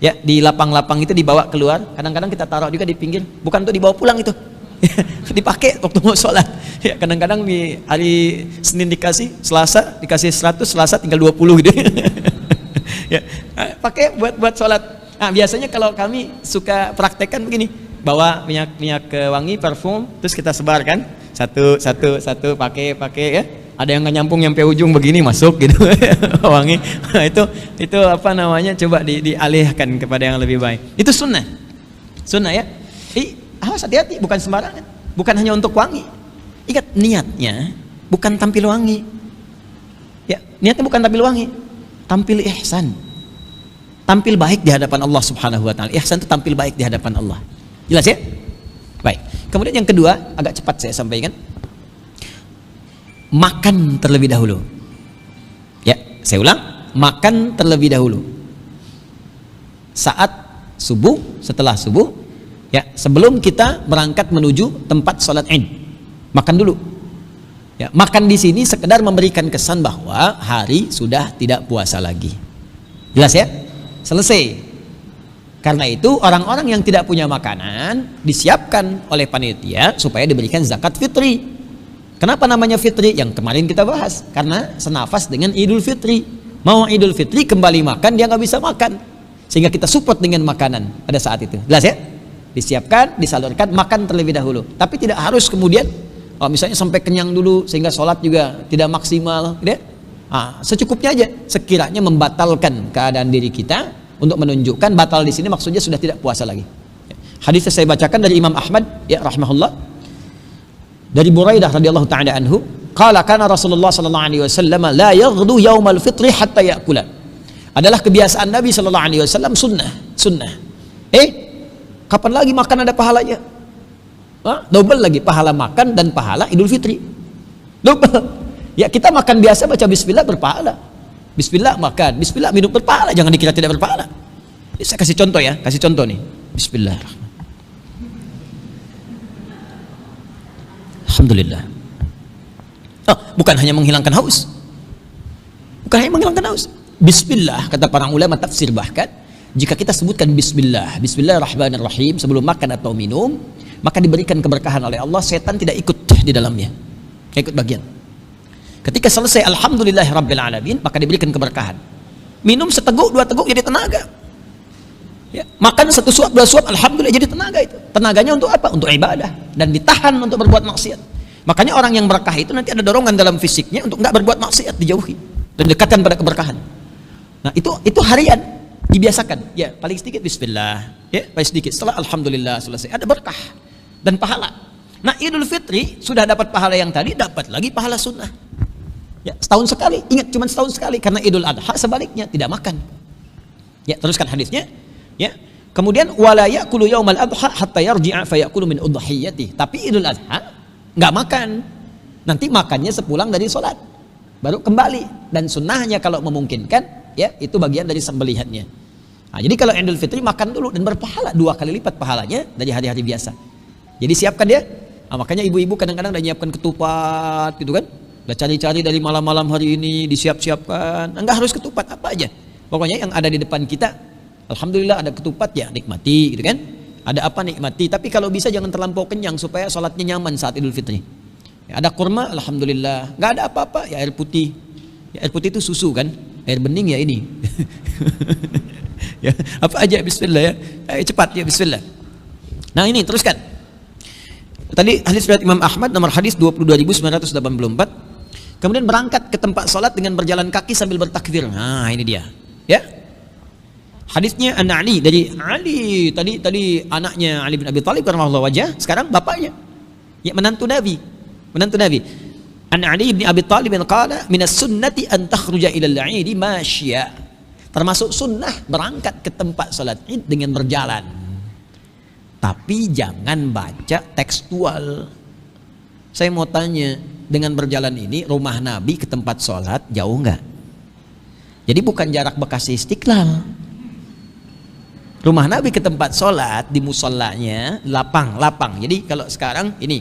ya di lapang-lapang itu dibawa keluar. Kadang-kadang kita taruh juga di pinggir, bukan untuk dibawa pulang itu, dipakai waktu mau sholat. Ya kadang-kadang di hari Senin dikasih, Selasa dikasih 100, Selasa tinggal 20 gitu. Ya pakai buat sholat. Nah, biasanya kalau kami suka praktekkan begini, bawa minyak wangi, parfum, terus kita sebarkan satu pakai ya. Ada yang nggak nyampe ujung begini masuk gitu wangi. Nah, itu apa namanya? Coba dialihkan kepada yang lebih baik. Itu sunnah ya. Awas hati-hati, bukan sembarangan, bukan hanya untuk wangi. Ingat niatnya bukan tampil wangi. Ya, niatnya bukan tampil wangi, tampil ihsan. Tampil baik di hadapan Allah Subhanahu wa taala. Ihsan itu tampil baik di hadapan Allah. Jelas ya? Baik. Kemudian yang kedua, agak cepat saya sampaikan. Makan terlebih dahulu. Ya, saya ulang, makan terlebih dahulu. Saat subuh, setelah subuh, ya, sebelum kita berangkat menuju tempat sholat Id. Makan dulu. Ya, makan di sini sekedar memberikan kesan bahwa hari sudah tidak puasa lagi. Jelas ya? Selesai. Karena itu orang-orang yang tidak punya makanan disiapkan oleh panitia supaya diberikan zakat fitri. Kenapa namanya fitri? Yang kemarin kita bahas, karena senafas dengan Idul Fitri. Mau Idul Fitri kembali makan, dia nggak bisa makan, sehingga kita support dengan makanan pada saat itu. Jelas ya? Disiapkan, disalurkan, makan terlebih dahulu. Tapi tidak harus kemudian misalnya sampai kenyang dulu sehingga sholat juga tidak maksimal, gitu ya? Secukupnya aja, sekiranya membatalkan keadaan diri kita untuk menunjukkan batal di sini maksudnya sudah tidak puasa lagi. Hadis yang saya bacakan dari Imam Ahmad ya rahimahullah, dari Buraidah radhiyallahu taala anhu, qala kana Rasulullah sallallahu alaihi wasallam la yaghdu yaumal fitri hatta ya'kula. Adalah kebiasaan Nabi sallallahu alaihi wasallam sunnah. Kapan lagi makan ada pahalanya? Double lagi pahala makan dan pahala Idul Fitri. Double. Ya kita makan biasa baca bismillah berpahala. Bismillah makan, bismillah minum berpahala, jangan dikira tidak berpahala. Saya kasih contoh ya, kasih contoh nih. Bismillahirrahmanirrahim. alhamdulillah. Oh, bukan hanya menghilangkan haus. Bukan hanya menghilangkan haus. Bismillah, kata para ulama tafsir bahkan, jika kita sebutkan bismillah, bismillahirrahmanirrahim sebelum makan atau minum, maka diberikan keberkahan oleh Allah, setan tidak ikut di dalamnya. Ikut bagian. Ketika selesai alhamdulillahirabbil alamin, maka diberikan keberkahan. Minum seteguk, dua teguk jadi tenaga. Ya, makan satu suap, dua suap, alhamdulillah jadi tenaga itu. Tenaganya untuk apa? Untuk ibadah dan ditahan untuk berbuat maksiat. Makanya orang yang berkah itu nanti ada dorongan dalam fisiknya untuk nggak berbuat maksiat, dijauhi dan dekatkan pada keberkahan. Nah, itu harian dibiasakan. Ya, paling sedikit bismillah, ya, paling sedikit. Setelah alhamdulillah selesai, ada berkah dan pahala. Nah, Idul Fitri sudah dapat pahala yang tadi, dapat lagi pahala sunnah. Ya, setahun sekali. Ingat, cuma setahun sekali, karena Idul Adha sebaliknya tidak makan. Ya, teruskan hadisnya. Ya. Kemudian wala ya'kulu yaumal adha hatta yarji'a fa ya'kulu min udhiyati. Tapi Idul Adha enggak makan. Nanti makannya sepulang dari salat. Baru kembali, dan sunnahnya kalau memungkinkan, ya, itu bagian dari sembelihannya. Nah, jadi kalau Idul Fitri makan dulu dan berpahala 2 kali lipat pahalanya dari hari-hari biasa. Jadi siapkan dia. Nah, makanya ibu-ibu kadang-kadang udah nyiapkan ketupat gitu kan. Udah cari-cari dari malam-malam hari ini, disiap-siapkan. Enggak harus ketupat, apa aja. Pokoknya yang ada di depan kita, alhamdulillah ada ketupat, ya nikmati gitu kan. Ada apa nikmati, tapi kalau bisa jangan terlampau kenyang supaya sholatnya nyaman saat Idul Fitri. Ya, ada kurma, alhamdulillah. Nggak ada apa-apa, ya air putih. Ya, air putih itu susu kan, air bening ya ini. Ya, apa aja bismillah ya. Ayo cepat ya bismillah. Nah, ini teruskan. Tadi hadis riwayat Imam Ahmad nomor hadis 22.984. Kemudian berangkat ke tempat sholat dengan berjalan kaki sambil bertakbir. Nah, ini dia. Ya. Hadisnya an Ali, dari Ali tadi anaknya Ali bin Abi Thalib radhiyallahu wajah, sekarang bapaknya. Ya, menantu Nabi. An Ali bin Abi Thalib qala minas sunnati an takhruja ila al-'id masya. Termasuk sunnah berangkat ke tempat salat Id dengan berjalan. Tapi jangan baca tekstual. Saya mau tanya, dengan berjalan ini rumah Nabi ke tempat salat jauh enggak? Jadi bukan jarak Bekasi Istiqlal. Rumah Nabi ke tempat sholat di musallanya lapang. Jadi kalau sekarang ini,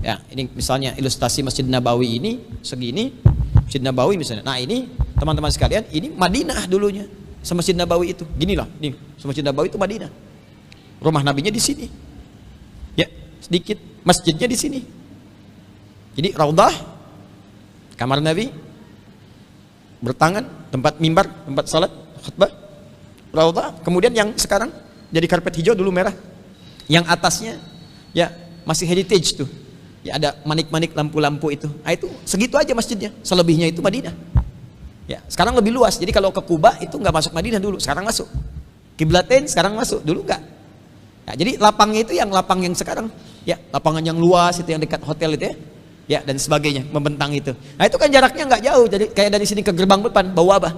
ya ini misalnya ilustrasi Masjid Nabawi ini segini, Masjid Nabawi misalnya. Nah ini teman-teman sekalian, ini Madinah dulunya, sama Masjid Nabawi itu, ginilah, nih, sama Masjid Nabawi itu Madinah. Rumah Nabinya di sini, ya sedikit, masjidnya di sini. Jadi Raudhah, kamar Nabi, bertangan, tempat mimbar, tempat salat, khutbah, Raudhah. Kemudian yang sekarang jadi karpet hijau, dulu merah. Yang atasnya ya masih heritage tuh. Ya ada manik-manik lampu-lampu itu. Nah, itu segitu aja masjidnya. Selebihnya itu Madinah. Ya, sekarang lebih luas. Jadi kalau ke Kuba itu nggak masuk Madinah dulu, sekarang masuk. Kiblatain sekarang masuk, dulu nggak. Ya, jadi lapangnya itu yang lapang yang sekarang. Ya, lapangan yang luas itu yang dekat hotel itu ya. Ya, dan sebagainya, membentang itu. Nah, itu kan jaraknya nggak jauh. Jadi kayak dari sini ke gerbang depan, bau apa?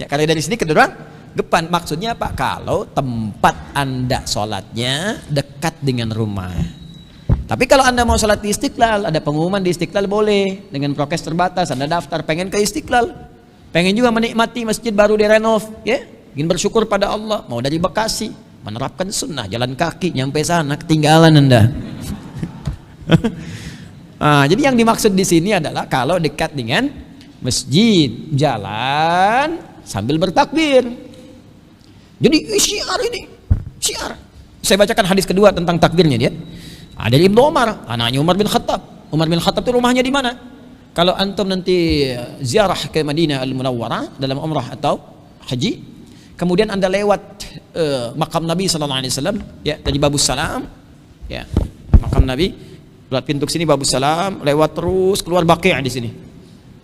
Ya, karena dari sini ke gerbang depan. Maksudnya apa? Kalau tempat Anda sholatnya dekat dengan rumah. Tapi kalau Anda mau sholat di Istiqlal, ada pengumuman di Istiqlal boleh, dengan prokes terbatas. Anda daftar, pengen ke Istiqlal, pengen juga menikmati masjid baru direnov, ya, ingin bersyukur pada Allah, mau dari Bekasi, menerapkan sunnah, jalan kaki, nyampe sana ketinggalan Anda. Nah, jadi yang dimaksud di sini adalah kalau dekat dengan masjid, jalan sambil bertakbir. Jadi syiar ini, syiar. Saya bacakan hadis kedua tentang takbirnya dia. Ada Ibnu Umar, anaknya Umar bin Khattab. Umar bin Khattab itu rumahnya di mana? Kalau antum nanti ziarah ke Madinah Al-Munawwarah dalam umrah atau haji, kemudian Anda lewat makam Nabi sallallahu alaihi wasallam, ya, dari Babus Salam, ya, makam Nabi. Lewat pintu sini Babus Salam, lewat terus keluar Baqi' di sini.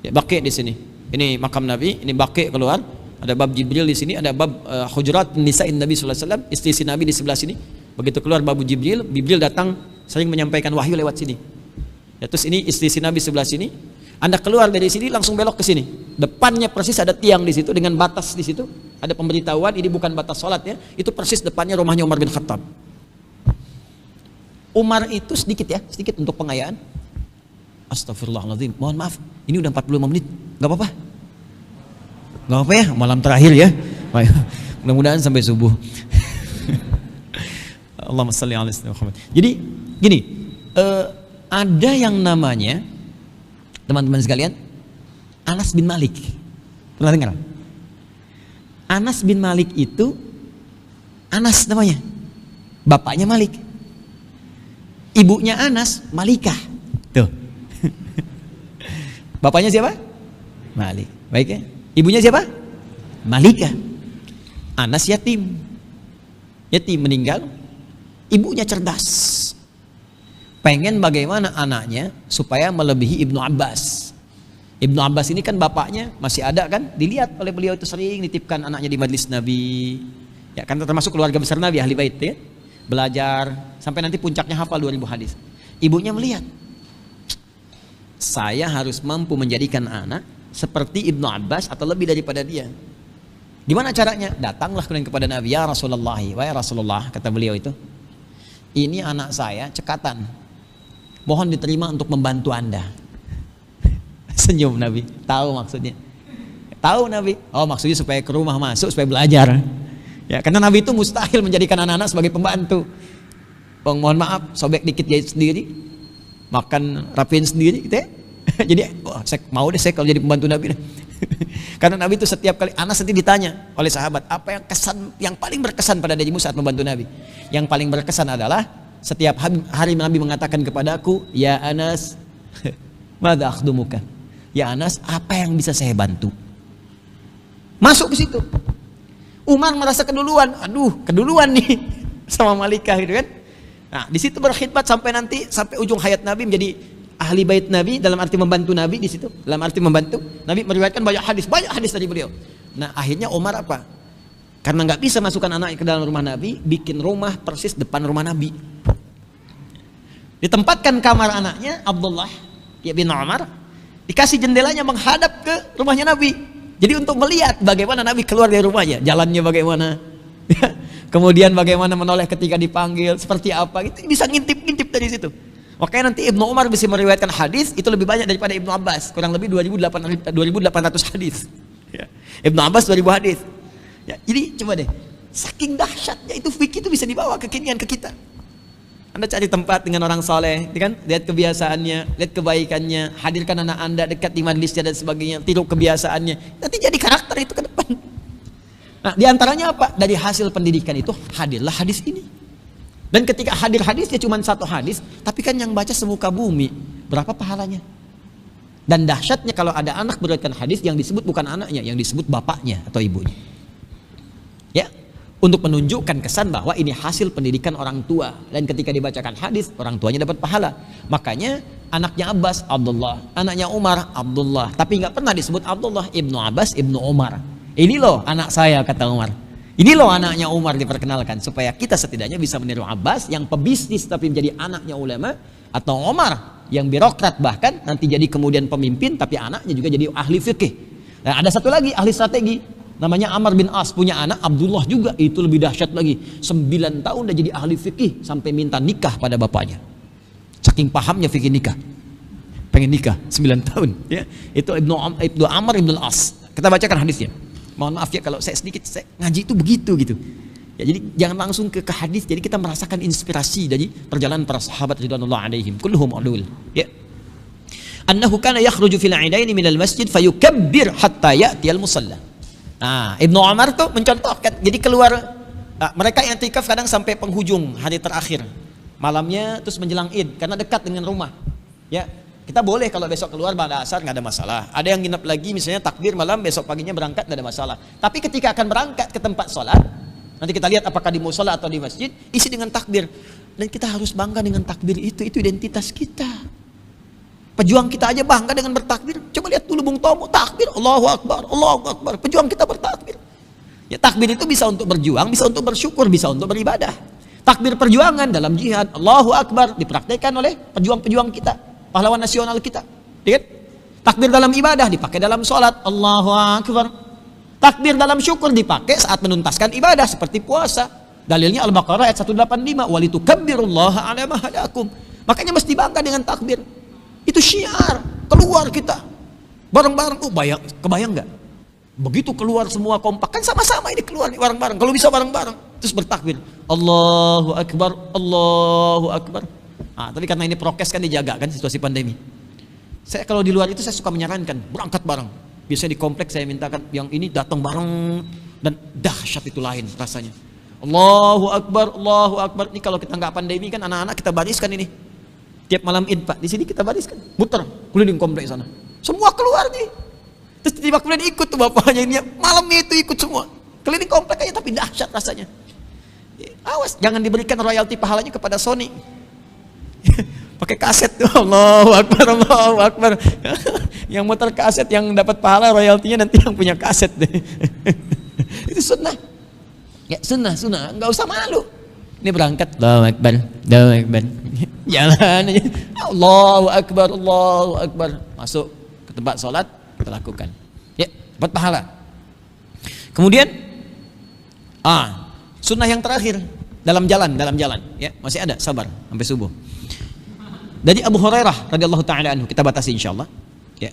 Ya, Baqi' di sini. Ini makam Nabi, ini Baqi' keluar. Ada bab Jibril di sini, ada bab Hujurat Nisa'in Nabi sallallahu alaihi wasallam, istri Nabi di sebelah sini. Begitu keluar bab Jibril, Jibril datang sering menyampaikan wahyu lewat sini. Ya, terus ini istri Nabi sebelah sini. Anda keluar dari sini langsung belok ke sini. Depannya persis ada tiang di situ dengan batas di situ. Ada pemberitahuan ini bukan batas salat ya. Itu persis depannya rumahnya Umar bin Khattab. Umar itu sedikit ya, sedikit untuk pengayaan. Astagfirullahaladzim, mohon maaf, ini udah 45 menit, gak apa-apa? Gak apa-apa ya, malam terakhir ya. Mudah-mudahan sampai subuh. Allahumma shalli ala sayyidina Muhammad. Jadi gini, ada yang namanya, teman-teman sekalian, Anas bin Malik. Pernah dengar? Anas bin Malik itu, Anas namanya, bapaknya Malik. Ibunya Anas, Malikah. Tuh. Bapaknya siapa? Malik. Baik ya. Ibunya siapa? Malikah. Anas yatim. Yatim meninggal. Ibunya cerdas. Pengen bagaimana anaknya supaya melebihi Ibnu Abbas. Ibnu Abbas ini kan bapaknya masih ada kan? Dilihat oleh beliau itu sering nitipkan anaknya di majlis Nabi. Ya kan termasuk keluarga besar Nabi, ahli bait ya. Belajar sampai nanti puncaknya hafal 2000 hadis. Ibunya melihat, saya harus mampu menjadikan anak seperti Ibnu Abbas atau lebih daripada dia. Gimana caranya? Datanglah kemudian kepada Nabi, ya Rasulullah, wahai Rasulullah, kata beliau itu, ini anak saya cekatan, mohon diterima untuk membantu Anda. Senyum Nabi, tahu maksudnya. Tahu Nabi, oh maksudnya supaya ke rumah masuk, supaya belajar. Ya, karena Nabi itu mustahil menjadikan anak-anak sebagai pembantu. Bang, mohon maaf, sobek dikit jahit sendiri, makan rapiin sendiri gitu ya. Jadi, wah, saya mau deh saya kalau jadi pembantu Nabi. Karena Nabi itu setiap kali, Anas nanti ditanya oleh sahabat, apa yang kesan, yang paling berkesan pada dirimu saat membantu Nabi? Yang paling berkesan adalah setiap hari Nabi mengatakan kepadaku, ya Anas, madza akhdumuka? Ya Anas, apa yang bisa saya bantu? Masuk ke situ. Umar merasa keduluan, aduh keduluan nih sama Malikah gitu kan. Nah di situ berkhidmat sampai nanti sampai ujung hayat Nabi menjadi ahli bait Nabi, dalam arti membantu Nabi di situ, dalam arti membantu. Nabi meriwayatkan banyak hadis dari beliau. Nah akhirnya Umar apa? Karena nggak bisa masukkan anaknya ke dalam rumah Nabi, bikin rumah persis depan rumah Nabi. Ditempatkan kamar anaknya Abdullah ya bin Umar, dikasih jendelanya menghadap ke rumahnya Nabi. Jadi untuk melihat bagaimana Nabi keluar dari rumahnya, jalannya bagaimana, kemudian bagaimana menoleh ketika dipanggil, seperti apa, gitu bisa ngintip-ngintip dari situ. Makanya nanti Ibnu Umar bisa meriwayatkan hadis itu lebih banyak daripada Ibnu Abbas, kurang lebih 2800 hadis. Ya. Ibnu Abbas 2000 hadis. Ya, jadi coba deh, saking dahsyatnya itu fikih itu bisa dibawa kekinian ke kita. Anda cari tempat dengan orang soleh, kan? Lihat kebiasaannya, lihat kebaikannya, hadirkan anak Anda dekat di majlisnya dan sebagainya, tiru kebiasaannya, nanti jadi karakter itu ke depan. Nah, diantaranya apa? Dari hasil pendidikan itu hadirlah hadis ini. Dan ketika hadir hadisnya cuma satu hadis, tapi kan yang baca semuka bumi, berapa pahalanya? Dan dahsyatnya kalau ada anak beriwayatkan hadis yang disebut bukan anaknya, yang disebut bapaknya atau ibunya. Ya. Untuk menunjukkan kesan bahwa ini hasil pendidikan orang tua, dan ketika dibacakan hadis orang tuanya dapat pahala. Makanya anaknya Abbas Abdullah, anaknya Umar Abdullah, tapi nggak pernah disebut Abdullah, Ibnu Abbas Ibnu Umar. Ini loh anak saya, kata Umar. Ini loh anaknya Umar, diperkenalkan supaya kita setidaknya bisa meniru Abbas yang pebisnis tapi menjadi anaknya ulama, atau Umar yang birokrat bahkan nanti jadi kemudian pemimpin tapi anaknya juga jadi ahli fikih. Nah, ada satu lagi ahli strategi, namanya Amr bin As, punya anak Abdullah juga, itu lebih dahsyat lagi. 9 tahun udah jadi ahli fikih sampai minta nikah pada bapaknya. Saking pahamnya fikih nikah. Pengen nikah 9 tahun, ya. Itu Ibnu Amr bin As. Kita bacakan hadisnya. Mohon maaf ya kalau saya ngaji itu begitu gitu. Ya, jadi jangan langsung ke hadis, jadi kita merasakan inspirasi dari perjalanan para sahabat radhiyallahu alaihim. Kulluhum udul. Ya. Annahu kana yakhruju fil 'idaini minal masjid fayukabbir hatta ya'tiyal musalla. Nah, Ibnu Umar tuh mencontohkan, jadi keluar mereka yang i'tikaf kadang sampai penghujung hari terakhir malamnya, terus menjelang Id karena dekat dengan rumah. Ya, kita boleh kalau besok keluar pada asar nggak ada masalah. Ada yang nginep lagi misalnya takbir malam, besok paginya berangkat nggak ada masalah. Tapi ketika akan berangkat ke tempat sholat, nanti kita lihat apakah di musola atau di masjid, isi dengan takbir. Dan kita harus bangga dengan takbir itu identitas kita. Pejuang kita aja bangga dengan bertakbir. Coba lihat dulu Bung Tomo, takbir, Allahu Akbar, Allahu Akbar. Pejuang kita bertakbir. Ya, takbir itu bisa untuk berjuang, bisa untuk bersyukur, bisa untuk beribadah. Takbir perjuangan dalam jihad, Allahu Akbar, dipraktikkan oleh pejuang-pejuang kita, pahlawan nasional kita. Lihat, takbir dalam ibadah dipakai dalam sholat, Allahu Akbar. Takbir dalam syukur dipakai saat menuntaskan ibadah seperti puasa. Dalilnya Al-Baqarah ayat 185, walitukabbirullaha ala ma hadakum. Makanya mesti bangga dengan takbir. Itu syiar, keluar kita bareng-bareng. Kebayang nggak? Begitu keluar semua kompak, kan sama-sama ini keluar nih bareng-bareng. Kalau bisa bareng-bareng, terus bertakbir, Allahu Akbar, Allahu Akbar. Tapi karena ini prokes kan dijaga kan situasi pandemi. Saya kalau di luar itu saya suka menyarankan berangkat bareng. Biasanya di kompleks saya mintakan yang ini datang bareng, dan dahsyat itu lain rasanya. Allahu Akbar, Allahu Akbar. Ini kalau kita nggak pandemi kan anak-anak kita bariskan ini. Tiap malam Id Pak, di sini kita bariskan, muter keliling kompleks sana. Semua keluar nih. Terus tiba-tiba kemudian ikut tuh bapaknya ini, malamnya itu ikut semua. Keliling komplek aja tapi dahsyat rasanya. Awas, jangan diberikan royalti pahalanya kepada Sony. Pakai kaset tuh, Allahu Akbar, Allahu Akbar. Yang muter kaset yang dapat pahala royaltinya nanti yang punya kaset deh. Itu sunnah. Ya sunnah, nggak usah malu. Ini berangkat, Allahu Akbar, Allahu Akbar. Jalan aja, Allahu Akbar, Allahu Akbar. Masuk ke tempat sholat, kita lakukan. Ya, dapat pahala. Kemudian, sunnah yang terakhir dalam jalan, ya masih ada, sabar sampai subuh. Dari Abu Hurairah radhiyallahu taala anhu, kita batasi insyaallah. Ya.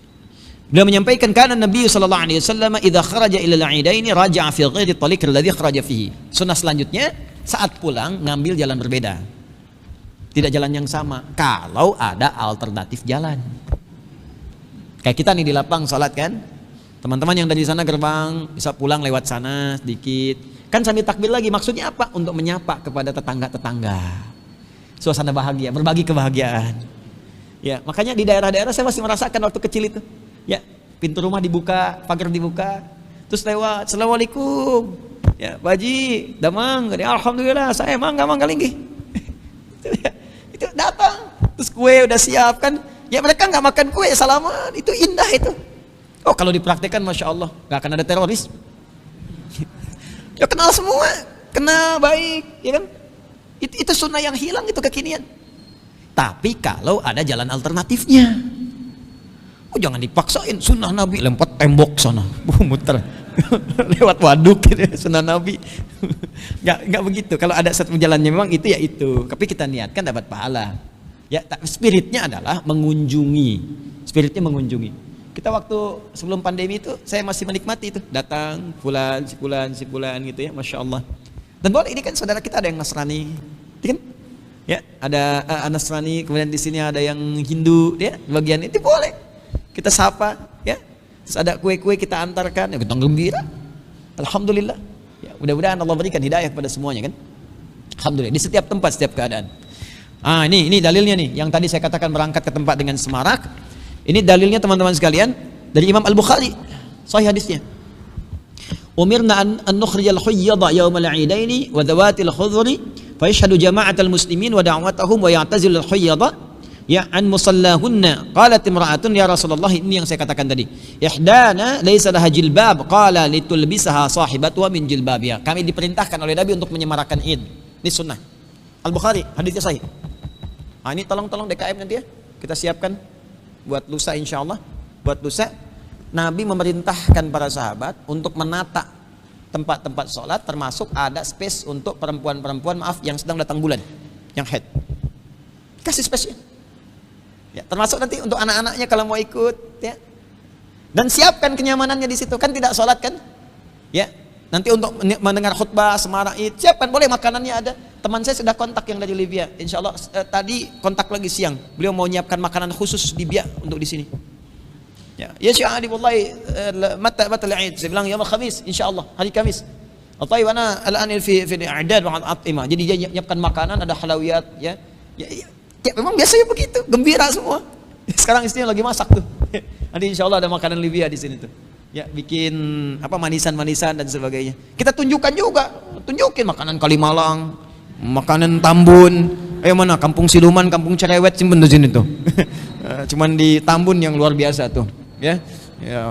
Beliau menyampaikan kana Nabi sallallahu alaihi wasallam idza kharaja ila al-'idaini raja'a fi ghairi tariq alladhi kharaja fihi. Sunnah selanjutnya saat pulang ngambil jalan berbeda. Tidak jalan yang sama kalau ada alternatif jalan. Kayak kita nih di lapang salat kan. Teman-teman yang dari sana gerbang bisa pulang lewat sana sedikit. Kan sambil takbir lagi, maksudnya apa? Untuk menyapa kepada tetangga-tetangga. Suasana bahagia, berbagi kebahagiaan. Ya, makanya di daerah-daerah saya masih merasakan waktu kecil itu. Ya, pintu rumah dibuka, pagar dibuka, terus lewat, Assalamualaikum. Ya, Pak Haji, damang, alhamdulillah, saya mangga linggih. Itu datang, terus kue udah siap kan. Ya mereka nggak makan kue, salaman, itu indah itu. Oh kalau dipraktekkan, masya Allah, nggak akan ada teroris. Ya kenal semua, kenal baik, ya kan? Itu sunnah yang hilang, itu kekinian. Tapi kalau ada jalan alternatifnya, jangan dipaksain. Sunnah Nabi lempar tembok sana, muter lewat waduk gitu, sunnah Nabi. Nggak begitu. Kalau ada satu jalannya memang itu ya itu. Tapi kita niatkan dapat pahala. Ya, spiritnya adalah mengunjungi. Spiritnya mengunjungi. Kita waktu sebelum pandemi itu saya masih menikmati itu, datang si fulan gitu ya, masya Allah. Dan boleh, ini kan saudara kita ada yang Nasrani, kan? Ya, ada Nasrani, kemudian di sini ada yang Hindu, ya, bagian itu boleh. Kita sapa, ya. Terus ada kue-kue kita antarkan, ya kita gembira. Alhamdulillah. Ya, mudah-mudahan Allah berikan hidayah kepada semuanya kan. Alhamdulillah di setiap tempat, setiap keadaan. Ini dalilnya nih, yang tadi saya katakan berangkat ke tempat dengan semarak. Ini dalilnya teman-teman sekalian dari Imam Al-Bukhari, sahih hadisnya. Umirna an nukhrijal huyyada yaumal 'idaini wa dhawatil khudhri fa yashhadu jama'atal muslimin wa da'watahum wa ya'tazilul huyyada ya an musallahunna. Qalat imra'atun ya Rasulullah, ini yang saya katakan tadi. Ihdana laysa laha jilbab qala litulbisaha sahibatuha min jilbabiha. Kami diperintahkan oleh Nabi untuk menyemarakan Id. Ini sunnah. Al-Bukhari, hadisnya sahih. Ini tolong DKM nanti ya. Kita siapkan buat lusa insyaallah. Buat lusa Nabi memerintahkan para sahabat untuk menata tempat-tempat sholat, termasuk ada space untuk perempuan-perempuan yang sedang datang bulan, yang head. Kasih space-nya. Ya, termasuk nanti untuk anak-anaknya kalau mau ikut, ya. Dan siapkan kenyamanannya di situ, kan tidak sholat kan? Ya. Nanti untuk mendengar khutbah semarak Id, siapkan, boleh makanannya ada. Teman saya sudah kontak yang dari Libya. Insya Allah tadi kontak lagi siang. Beliau mau nyiapkan makanan khusus Libya untuk di sini. Ya Syekh wallahi mata al-Eid. Saya bilang yaum Khamis insyaallah, hari Kamis. Atau ana al-an fi i'dad wa at'imah. Jadi dia nyiapkan makanan, ada halawiyat ya. Ya memang biasanya begitu, gembira semua. Sekarang istrinya lagi masak tuh. Nanti insyaallah ada makanan Libya di sini tuh. Ya bikin apa manisan-manisan dan sebagainya. Kita tunjukkan juga, tunjukin makanan Kalimalang, makanan Tambun. Ayo mana Kampung Siluman, Kampung Cerewet simpen di sini tuh. Cuman di Tambun yang luar biasa tuh. Ya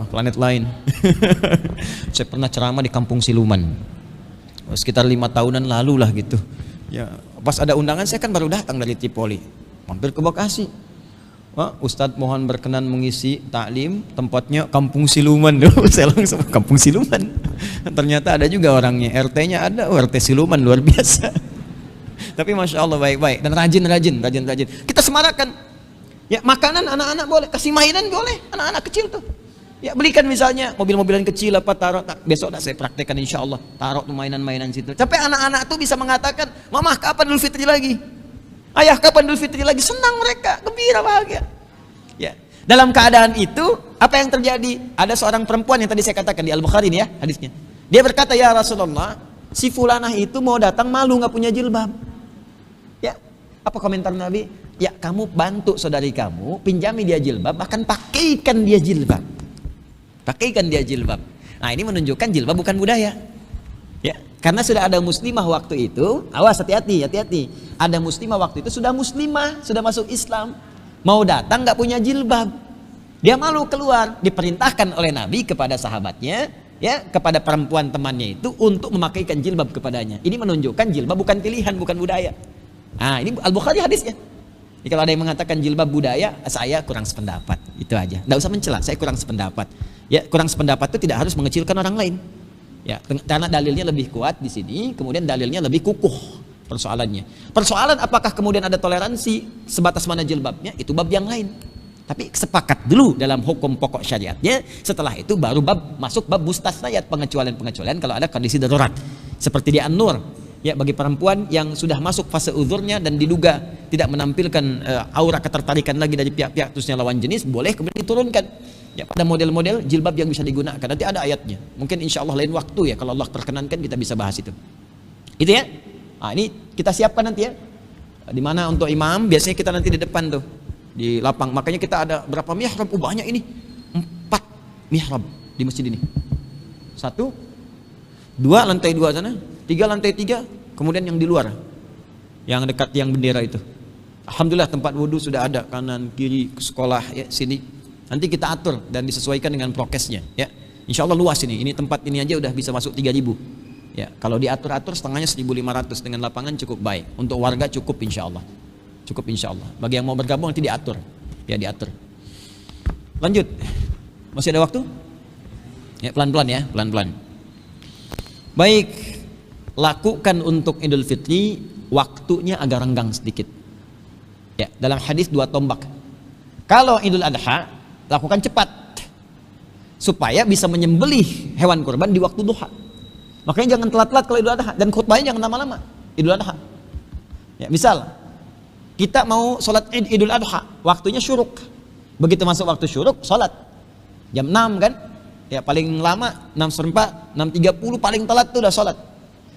planet lain. Saya pernah ceramah di Kampung Siluman sekitar 5 tahunan lalu lah gitu ya. Pas ada undangan saya kan baru datang dari Tripoli, mampir ke Bekasi. Ustadz mohon berkenan mengisi taklim, tempatnya Kampung Siluman. Saya langsung Kampung Siluman. Ternyata ada juga orangnya, RT-nya ada, RT Siluman, luar biasa. Tapi masya Allah baik-baik dan rajin. Kita semarakan. Ya makanan anak-anak boleh, kasih mainan boleh, anak-anak kecil tuh. Ya belikan misalnya mobil-mobilan kecil apa, taruh. Besok saya praktekkan insya Allah, taruh tuh mainan-mainan situ. Sampai anak-anak tuh bisa mengatakan, Mama kapan Idul Fitri lagi? Ayah kapan Idul Fitri lagi? Senang mereka, gembira, bahagia. Ya. Dalam keadaan itu, apa yang terjadi? Ada seorang perempuan yang tadi saya katakan di Al-Bukhari ini ya, hadisnya. Dia berkata, "Ya Rasulullah, si fulanah itu mau datang malu nggak punya jilbab." Ya, apa komentar Nabi? Ya, kamu bantu saudari kamu, pinjami dia jilbab, bahkan pakaikan dia jilbab. Pakaikan dia jilbab. Nah, ini menunjukkan jilbab bukan budaya. Ya, karena sudah ada muslimah waktu itu, awas hati-hati. Ada muslimah waktu itu sudah muslimah, sudah masuk Islam. Mau datang nggak punya jilbab. Dia malu keluar, diperintahkan oleh Nabi kepada sahabatnya, ya, kepada perempuan temannya itu untuk memakaikan jilbab kepadanya. Ini menunjukkan jilbab bukan pilihan, bukan budaya. Nah, ini Al-Bukhari hadisnya. Jadi kalau ada yang mengatakan jilbab budaya, saya kurang sependapat. Itu aja. Nggak usah mencela, saya kurang sependapat. Ya, kurang sependapat itu tidak harus mengecilkan orang lain. Ya, karena dalilnya lebih kuat di sini, kemudian dalilnya lebih kukuh persoalannya. Persoalan apakah kemudian ada toleransi sebatas mana jilbabnya, itu bab yang lain. Tapi sepakat dulu dalam hukum pokok syariatnya, setelah itu baru masuk bab mustasnayat, pengecualian-pengecualian kalau ada kondisi darurat. Seperti di An-Nur, ya, bagi perempuan yang sudah masuk fase uzurnya dan diduga tidak menampilkan aura ketertarikan lagi dari pihak-pihak terusnya lawan jenis, boleh kemudian diturunkan. Ya, pada model-model jilbab yang bisa digunakan. Nanti ada ayatnya. Mungkin insya Allah lain waktu ya, kalau Allah perkenankan kita bisa bahas itu. Itu ya. Nah, ini kita siapkan nanti ya. Di mana untuk imam, biasanya kita nanti di depan tuh, di lapang. Makanya kita ada berapa mihrab? Banyak ini. 4 mihrab di masjid ini. 1, 2 lantai 2 sana, 3 lantai 3, kemudian yang di luar, yang dekat tiang bendera itu. Alhamdulillah tempat wudhu sudah ada, kanan kiri sekolah ya, sini. Nanti kita atur dan disesuaikan dengan prokesnya ya. Insya Allah luas ini tempat ini aja udah bisa masuk 3.000 ya. Kalau diatur-atur setengahnya 1.500 dengan lapangan cukup baik. Untuk warga cukup insya Allah. Cukup insya Allah. Bagi yang mau bergabung nanti diatur ya, diatur. Lanjut, masih ada waktu ya, pelan-pelan ya, pelan-pelan. Baik, lakukan untuk Idul Fitri waktunya agak renggang sedikit ya. Dalam hadis 2 tombak. Kalau Idul Adha lakukan cepat supaya bisa menyembelih hewan kurban di waktu duha. Makanya jangan telat-telat kalau Idul Adha, dan khutbahnya jangan lama-lama Idul Adha. Ya, misal kita mau sholat Idul Adha, waktunya syuruk. Begitu masuk waktu syuruk, sholat jam 6 kan? Ya, paling lama 6:04, 6:30 paling telat tuh udah sholat.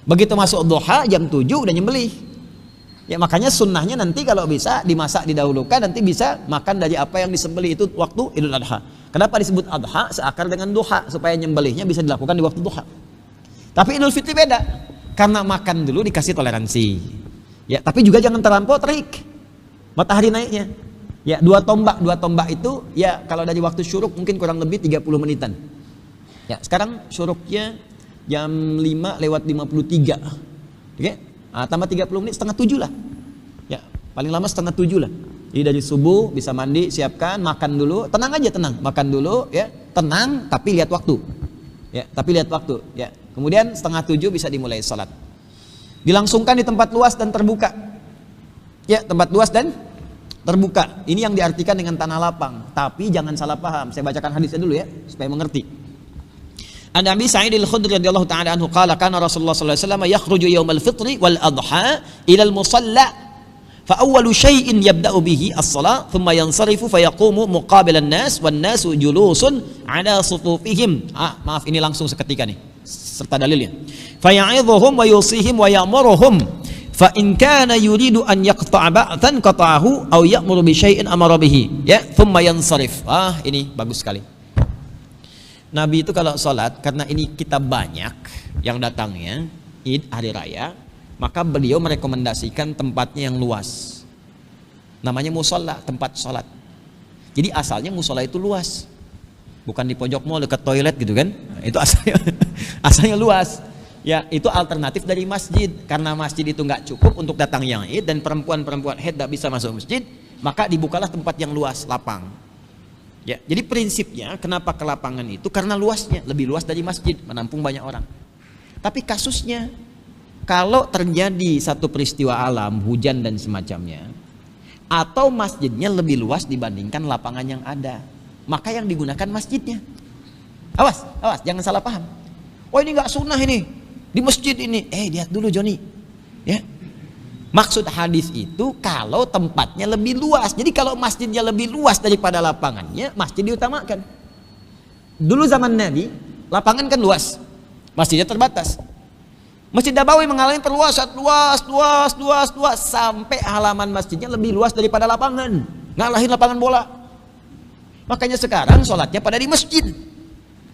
Begitu masuk duha jam 7 udah nyembelih. Ya, makanya sunnahnya nanti kalau bisa dimasak didahulukan, nanti bisa makan dari apa yang disembelih itu waktu Idul Adha. Kenapa disebut Adha? Seakar dengan duha, supaya nyembelihnya bisa dilakukan di waktu duha. Tapi Idul Fitri beda, karena makan dulu dikasih toleransi. Ya, tapi juga jangan terlampau terik matahari naiknya. Ya, 2 tombak itu ya, kalau dari waktu syuruk mungkin kurang lebih 30 menitan. Ya, sekarang syuruknya jam 5:53. Oke? Nah, tambah 30 menit, setengah 7 lah ya, paling lama setengah 7 lah. Jadi dari subuh bisa mandi, siapkan, makan dulu, tenang aja, tenang, makan dulu ya, tenang, tapi lihat waktu ya, ya. Kemudian setengah 7 bisa dimulai sholat, dilangsungkan di tempat luas dan terbuka ya, tempat luas dan terbuka. Ini yang diartikan dengan tanah lapang, tapi jangan salah paham. Saya bacakan hadisnya dulu ya supaya mengerti. An Abi Sa'id Al-Khudri radhiyallahu ta'ala anhu qala kana Rasulullah sallallahu alaihi wasallam yakhruju yaumal fitri wal adha ila al-musalla fa awwalu shay'in yabda'u bihi as-salat thumma yansarifu fa yaqumu muqabila an-nas wan nasu julusun ala sufufihim. Maaf, ini langsung seketika nih serta dalilnya. Fa ya'idhuhum wa yusihim wa ya'muruhum fa in kana yuridu an yaqta'a ba'than qata'ahu aw ya'muru bi syai'in amara bihi ya thumma yansarif. Ini bagus sekali. Nabi itu kalau sholat, karena ini kita banyak yang datangnya Id, hari raya, maka beliau merekomendasikan tempatnya yang luas. Namanya musola, tempat sholat. Jadi asalnya musola itu luas, bukan di pojok mall dekat toilet gitu kan? Itu asalnya luas. Ya, itu alternatif dari masjid. Karena masjid itu nggak cukup untuk datang yang Id, dan perempuan-perempuan haid tidak bisa masuk masjid, maka dibukalah tempat yang luas, lapang. Ya, jadi prinsipnya kenapa ke lapangan itu karena luasnya lebih luas dari masjid, menampung banyak orang. Tapi kasusnya kalau terjadi satu peristiwa alam, hujan dan semacamnya, atau masjidnya lebih luas dibandingkan lapangan yang ada, maka yang digunakan masjidnya. Awas, jangan salah paham. Oh, ini nggak sunnah ini di masjid ini. Lihat dulu Joni, ya. Maksud hadis itu kalau tempatnya lebih luas. Jadi kalau masjidnya lebih luas daripada lapangannya, masjid diutamakan. Dulu zaman Nabi, lapangan kan luas, masjidnya terbatas. Masjid Nabawi mengalami perluasan luas sampai halaman masjidnya lebih luas daripada lapangan, ngalahin lapangan bola. Makanya sekarang sholatnya pada di masjid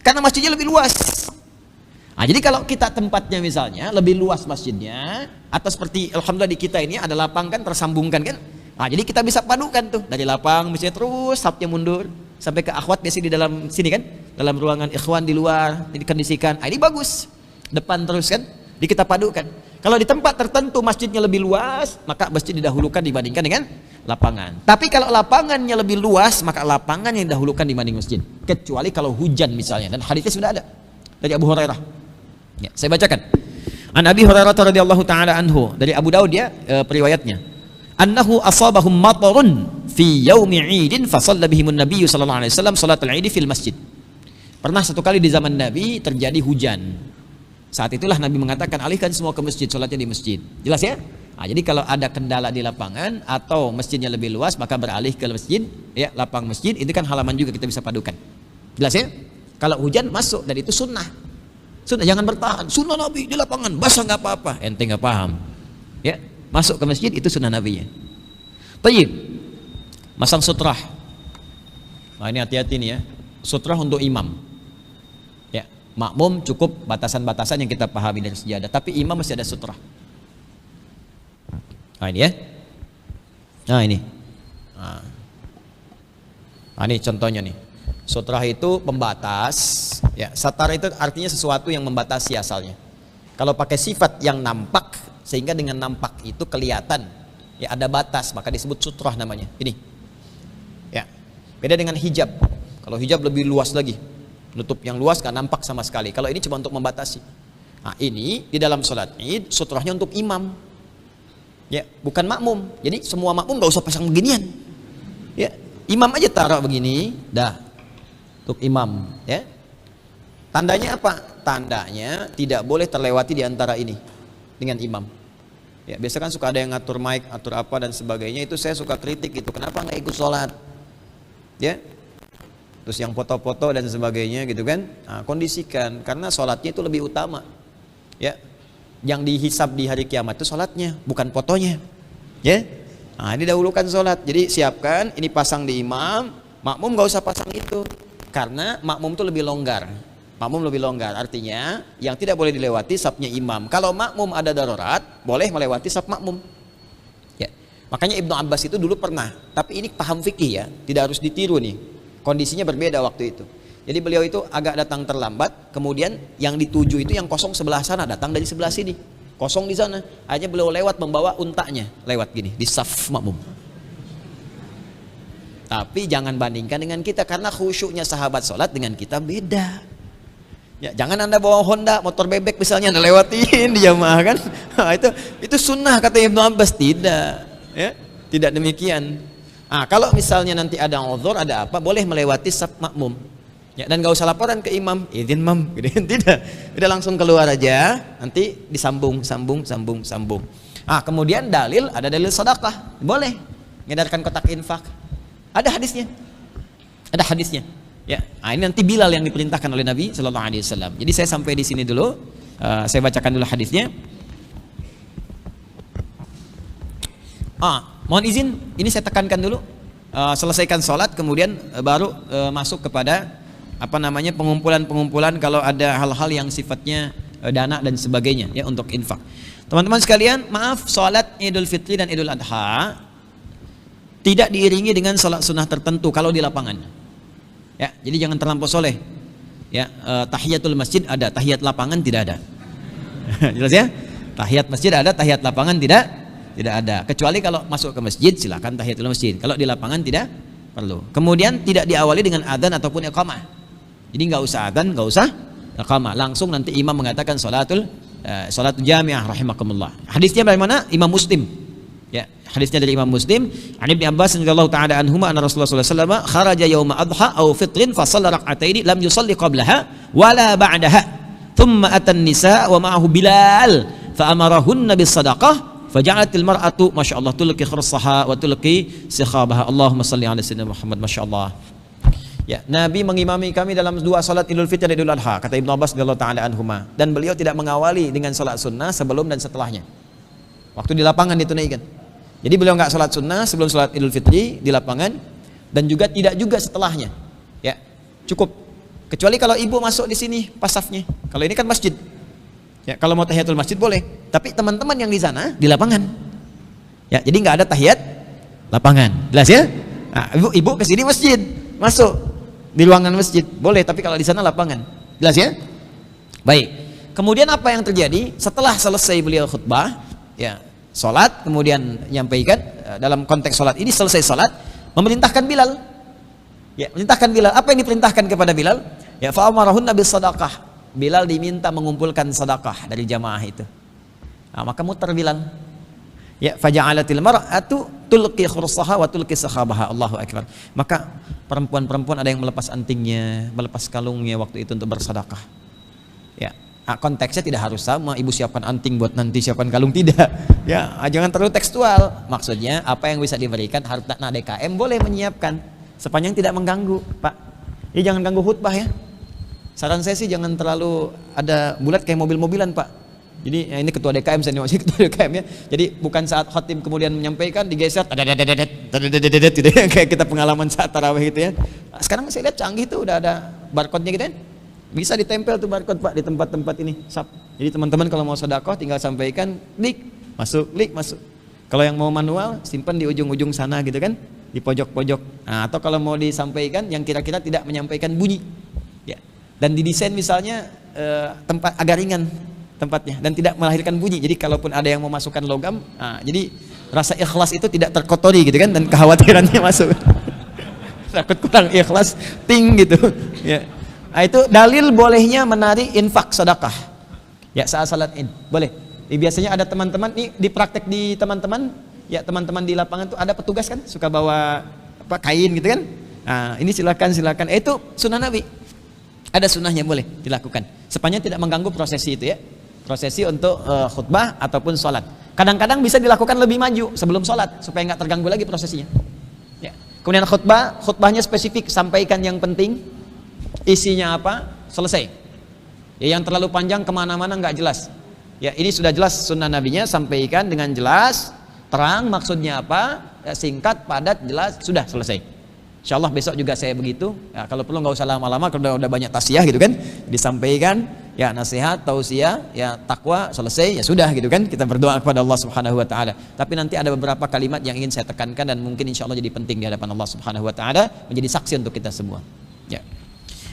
karena masjidnya lebih luas. Nah, jadi kalau kita tempatnya misalnya lebih luas masjidnya, atau seperti alhamdulillah di kita ini ada lapang kan, tersambungkan kan. Nah, jadi kita bisa padukan tuh dari lapang misalnya terus safnya mundur sampai ke akhwat biasa di dalam sini kan, dalam ruangan ikhwan di luar dikondisikan. Nah, ini bagus. Depan terus kan, jadi kita padukan. Kalau di tempat tertentu masjidnya lebih luas, maka masjid didahulukan dibandingkan dengan lapangan. Tapi kalau lapangannya lebih luas, maka lapangan yang didahulukan dibanding masjid. Kecuali kalau hujan misalnya, dan hadisnya sudah ada dari Abu Hurairah. Ya, saya bacakan. An Abi Hurairah radhiyallahu taala anhu, dari Abu Daud ya, periwayatnya. Annahu asabahum matarun fi yaumi 'idin fa shalla bihimun nabiy sallallahu alaihi wasallam salatul 'id fil masjid. Pernah satu kali di zaman Nabi terjadi hujan. Saat itulah Nabi mengatakan alihkan semua ke masjid, salatnya di masjid. Jelas ya? Nah, jadi kalau ada kendala di lapangan atau masjidnya lebih luas, maka beralih ke masjid, ya, lapang masjid, itu kan halaman juga kita bisa padukan. Jelas ya? Kalau hujan masuk, dan itu sunnah. Sunnah, jangan bertahan. Sunnah Nabi di lapangan, basah nggak apa-apa. Ente nggak paham. Ya, masuk ke masjid itu sunnah Nabinya. Tayyib. Masang sutrah. Nah, ini hati-hati nih ya. Sutrah untuk imam. Ya, makmum cukup batasan-batasan yang kita pahami dari sejadah, tapi imam masih ada sutrah. Nah, ini ya. Nah, ini. Nah, ini contohnya nih. Sutrah itu pembatas, ya. Satar itu artinya sesuatu yang membatasi asalnya. Kalau pakai sifat yang nampak, sehingga dengan nampak itu kelihatan, ya, ada batas, maka disebut sutrah namanya. Ini, ya. Beda dengan hijab. Kalau hijab lebih luas lagi, nutup yang luas, nggak nampak sama sekali. Kalau ini cuma untuk membatasi. Nah, ini di dalam sholat id, sutrahnya untuk imam, ya, bukan makmum. Jadi semua makmum nggak usah pasang beginian, ya. Imam aja taruh begini, dah. Untuk imam, ya. Tandanya apa? Tandanya tidak boleh terlewati di antara ini dengan imam. Ya, biasa kan suka ada yang ngatur mic, atur apa dan sebagainya, itu saya suka kritik gitu. Kenapa nggak ikut sholat? Ya. Terus yang foto-foto dan sebagainya gitu kan. Nah, kondisikan karena sholatnya itu lebih utama. Ya. Yang dihisab di hari kiamat itu sholatnya, bukan fotonya. Ya. Nah, ini dahulukan sholat. Jadi siapkan, ini pasang di imam, makmum nggak usah pasang itu. Karena makmum itu lebih longgar. Makmum lebih longgar, artinya yang tidak boleh dilewati safnya imam. Kalau makmum ada darurat, boleh melewati saf makmum. Ya. Makanya Ibnu Abbas itu dulu pernah, tapi ini paham fikih ya, tidak harus ditiru nih. Kondisinya berbeda waktu itu. Jadi beliau itu agak datang terlambat, kemudian yang dituju itu yang kosong sebelah sana, datang dari sebelah sini. Kosong di sana. Akhirnya beliau lewat membawa untanya, lewat gini di saf makmum. Tapi jangan bandingkan dengan kita, karena khusyuknya sahabat sholat dengan kita beda. Ya, jangan Anda bawa Honda, motor bebek misalnya, Anda lewatin di jamaah kan. Nah, itu sunnah kata Ibnu Abbas. Tidak, ya, tidak demikian. Nah, kalau misalnya nanti ada uzur, ada apa, boleh melewati saf makmum. Ya, dan gak usah laporan ke imam, izin mam, gitu. Tidak langsung keluar aja, nanti disambung. Ah, kemudian ada dalil sedekah, boleh ngedarkan kotak infak. Ada hadisnya. Ya, nah, ini nanti Bilal yang diperintahkan oleh Nabi Sallallahu Alaihi Wasallam. Jadi saya sampai di sini dulu. Saya bacakan dulu hadisnya. Mohon izin, ini saya tekankan dulu. Selesaikan sholat, kemudian baru masuk kepada pengumpulan kalau ada hal-hal yang sifatnya dana dan sebagainya, ya, untuk infak. Teman-teman sekalian, maaf, sholat Idul Fitri dan Idul Adha tidak diiringi dengan sholat sunnah tertentu kalau di lapangan. Ya, jadi jangan terlampau soleh. Ya, tahiyatul masjid ada, tahiyat lapangan tidak ada. Jelas ya? Tahiyat masjid ada, tahiyat lapangan tidak ada. Kecuali kalau masuk ke masjid silakan tahiyatul masjid. Kalau di lapangan tidak perlu. Kemudian tidak diawali dengan adzan ataupun iqamah. Jadi nggak usah adzan, nggak usah iqamah. Langsung nanti imam mengatakan sholatul jami'ah rahimakumullah. Hadisnya dari mana? Imam Muslim. Ya, hadisnya dari Imam Muslim. An Ibnu Abbas radhiyallahu ta'ala anhuma anna Rasulullah sallallahu alaihi wasallam kharaja yauma adha aw fitrin fa shalla rak'ataini lam yusalli qablaha wala ba'daha. Thumma atan nisa wa ma'ahu Bilal fa amarahunna bis sadaqah Faja'alatil mar'atu masyaallah tulqi khursaha wa tulqi sikhabaha. Allahumma shalli ala sayyidina Muhammad. Masyaallah. Ya, Nabi mengimami kami dalam 2 salat Idul Fitri dan Idul Adha, kata Ibnu Abbas radhiyallahu taala anhuma, dan beliau tidak mengawali dengan salat sunnah sebelum dan setelahnya. Waktu di lapangan ditunaikan. Jadi beliau enggak salat sunnah sebelum salat Idul Fitri di lapangan, dan juga tidak juga setelahnya. Ya, cukup. Kecuali kalau ibu masuk di sini pas safnya. Kalau ini kan masjid. Ya, kalau mau tahiyatul masjid boleh. Tapi teman-teman yang di sana di lapangan. Ya, jadi enggak ada tahiyat lapangan. Jelas ya? Nah, ibu ke sini masjid, masuk di ruangan masjid boleh, tapi kalau di sana lapangan. Jelas ya? Baik. Kemudian apa yang terjadi setelah selesai beliau khutbah, ya, salat, kemudian menyampaikan dalam konteks salat ini, selesai salat memerintahkan Bilal. Ya, memerintahkan Bilal. Apa yang diperintahkan kepada Bilal? Ya, fa'amarahun nabi sadaqah. Bilal diminta mengumpulkan sedekah dari jamaah itu. Nah, maka muter Bilal. Ya, faja'alatil mar'atu tulqi khursaha wa tulqi sakhabaha. Allahu akbar. Maka perempuan-perempuan ada yang melepas antingnya, melepas kalungnya waktu itu untuk bersedekah. Ya, konteksnya tidak harus sama, ibu siapkan anting buat nanti, siapkan kalung, tidak. Ya, jangan terlalu tekstual. Maksudnya apa yang bisa diberikan, harta DKM boleh menyiapkan sepanjang tidak mengganggu, Pak. Ya, jangan ganggu khutbah ya. Saran saya sih jangan terlalu ada bulat kayak mobil-mobilan, Pak. Jadi ya, ini ketua DKM, saya nih ketua DKM ya. Jadi bukan saat khatib kemudian menyampaikan digeser gitu ya, kayak kita pengalaman saat tarawih gitu ya. Sekarang saya lihat canggih tuh, udah ada barcode-nya gitu kan. Bisa ditempel tuh barcode, Pak, di tempat-tempat ini. Jadi teman-teman kalau mau sedekah tinggal sampaikan, klik masuk. Kalau yang mau manual simpan di ujung-ujung sana gitu kan, di pojok-pojok. Nah, atau kalau mau disampaikan yang kira-kira tidak menyampaikan bunyi. Ya. Dan didesain misalnya tempat agak ringan tempatnya dan tidak melahirkan bunyi. Jadi kalaupun ada yang mau masukkan logam, jadi rasa ikhlas itu tidak terkotori gitu kan, dan kekhawatirannya masuk. Takut kurang ikhlas, ting gitu. Ya. Nah, itu dalil bolehnya menari infak sedekah. Ya, saat salat Id boleh. Biasanya ada teman-teman nih dipraktek di teman-teman, ya teman-teman di lapangan tuh ada petugas kan suka bawa kain gitu kan. Nah, ini silakan. Itu sunnah Nabi. Ada sunnahnya, boleh dilakukan sepanjang tidak mengganggu prosesi itu ya. Prosesi untuk khutbah ataupun sholat. Kadang-kadang bisa dilakukan lebih maju sebelum sholat supaya nggak terganggu lagi prosesinya. Ya. Kemudian khutbahnya spesifik, sampaikan yang penting, isinya apa, selesai. Ya, yang terlalu panjang kemana-mana nggak jelas. Ya, ini sudah jelas sunnah nabinya, sampaikan dengan jelas, terang maksudnya apa, ya, singkat, padat, jelas, sudah selesai. Insyaallah besok juga saya begitu. Ya, kalau perlu nggak usah lama-lama, kalau udah banyak tasiah gitu kan, disampaikan ya nasihat, tausiah, ya takwa, selesai, ya sudah gitu kan. Kita berdoa kepada Allah Subhanahu wa taala. Tapi nanti ada beberapa kalimat yang ingin saya tekankan dan mungkin insyaallah jadi penting di hadapan Allah Subhanahu wa taala, menjadi saksi untuk kita semua. Ya.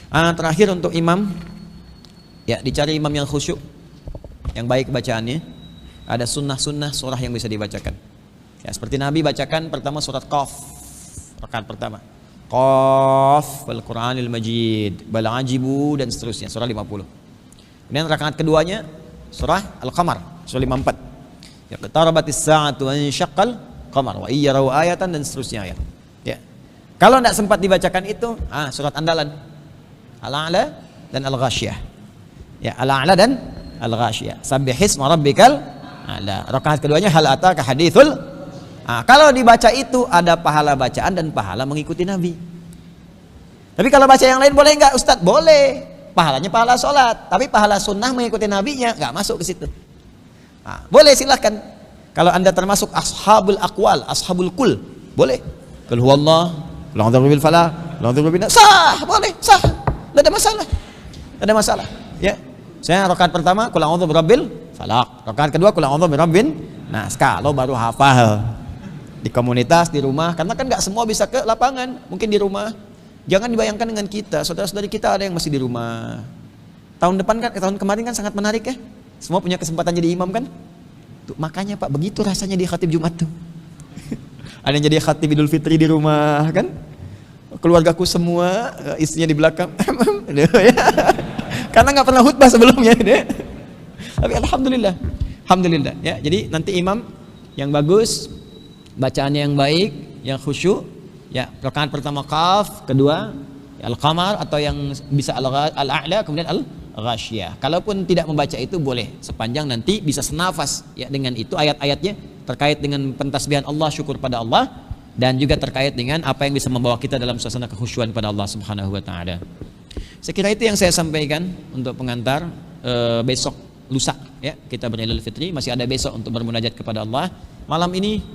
Terakhir untuk imam, ya dicari imam yang khusyuk, yang baik bacaannya. Ada sunnah-sunnah surah yang bisa dibacakan. Ya, seperti Nabi bacakan pertama surat Qaf, rakaat pertama. Qaf wal Qur'anil Majid, bal ajibu, dan seterusnya, surah 50. Kemudian rakaat keduanya surah Al-Qamar, surah 54. Ya, qatarabatis sa'atu wa insyaqqal qamar wa iyyaraw ayatan, dan seterusnya ayat. Ya. Kalau tidak sempat dibacakan itu, surat andalan Al-A'la dan Al-Ghasyiyah. Ya, Al-A'la dan Al-Ghasyiyah. Sabbihisma rabbikal a'la. Rakaat keduanya hal ataka hadithul. Kalau dibaca itu ada pahala bacaan dan pahala mengikuti Nabi. Tapi kalau baca yang lain boleh nggak, Ustadz? Boleh. Pahalanya pahala sholat, tapi pahala sunnah mengikuti Nabinya nggak masuk ke situ. Boleh, silahkan. Kalau anda termasuk ashabul aqwal, ashabul kul, boleh. Qul huwallah, qul a'udzu birabbil falaq, qul a'udzu birabbin nas, sah, boleh, sah. Tidak ada masalah. Tidak ada masalah. Ya. Saya rakaat pertama qul a'udzu birabbil falaq, rakaat kedua qul a'udzu birabbin nas. Kalau baru hafal di komunitas, di rumah, karena kan nggak semua bisa ke lapangan, mungkin di rumah. Jangan dibayangkan dengan kita, saudara-saudari kita ada yang masih di rumah. Tahun depan kan, tahun kemarin kan sangat menarik ya, semua punya kesempatan jadi imam kan. Tuh, makanya Pak, begitu rasanya di khatib Jumat tuh. Ada yang jadi khatib Idul Fitri di rumah kan, keluargaku semua, istrinya di belakang. Karena nggak pernah khutbah sebelumnya. Tapi alhamdulillah, alhamdulillah ya. Jadi nanti imam yang bagus, bacaannya yang baik, yang khusyuk, ya rakaat pertama Qaf, kedua ya, Al-Qamar, atau yang bisa Al-A'la, kemudian Al-Ghasyiyah. Kalaupun tidak membaca itu boleh, sepanjang nanti bisa senafas ya dengan itu ayat-ayatnya, terkait dengan pentasbihan Allah, syukur pada Allah, dan juga terkait dengan apa yang bisa membawa kita dalam suasana kekhusyuan pada Allah Subhanahu wa taala. Saya kira itu yang saya sampaikan untuk pengantar. Besok lusa ya kita beridul fitri, masih ada besok untuk bermunajat kepada Allah. Malam ini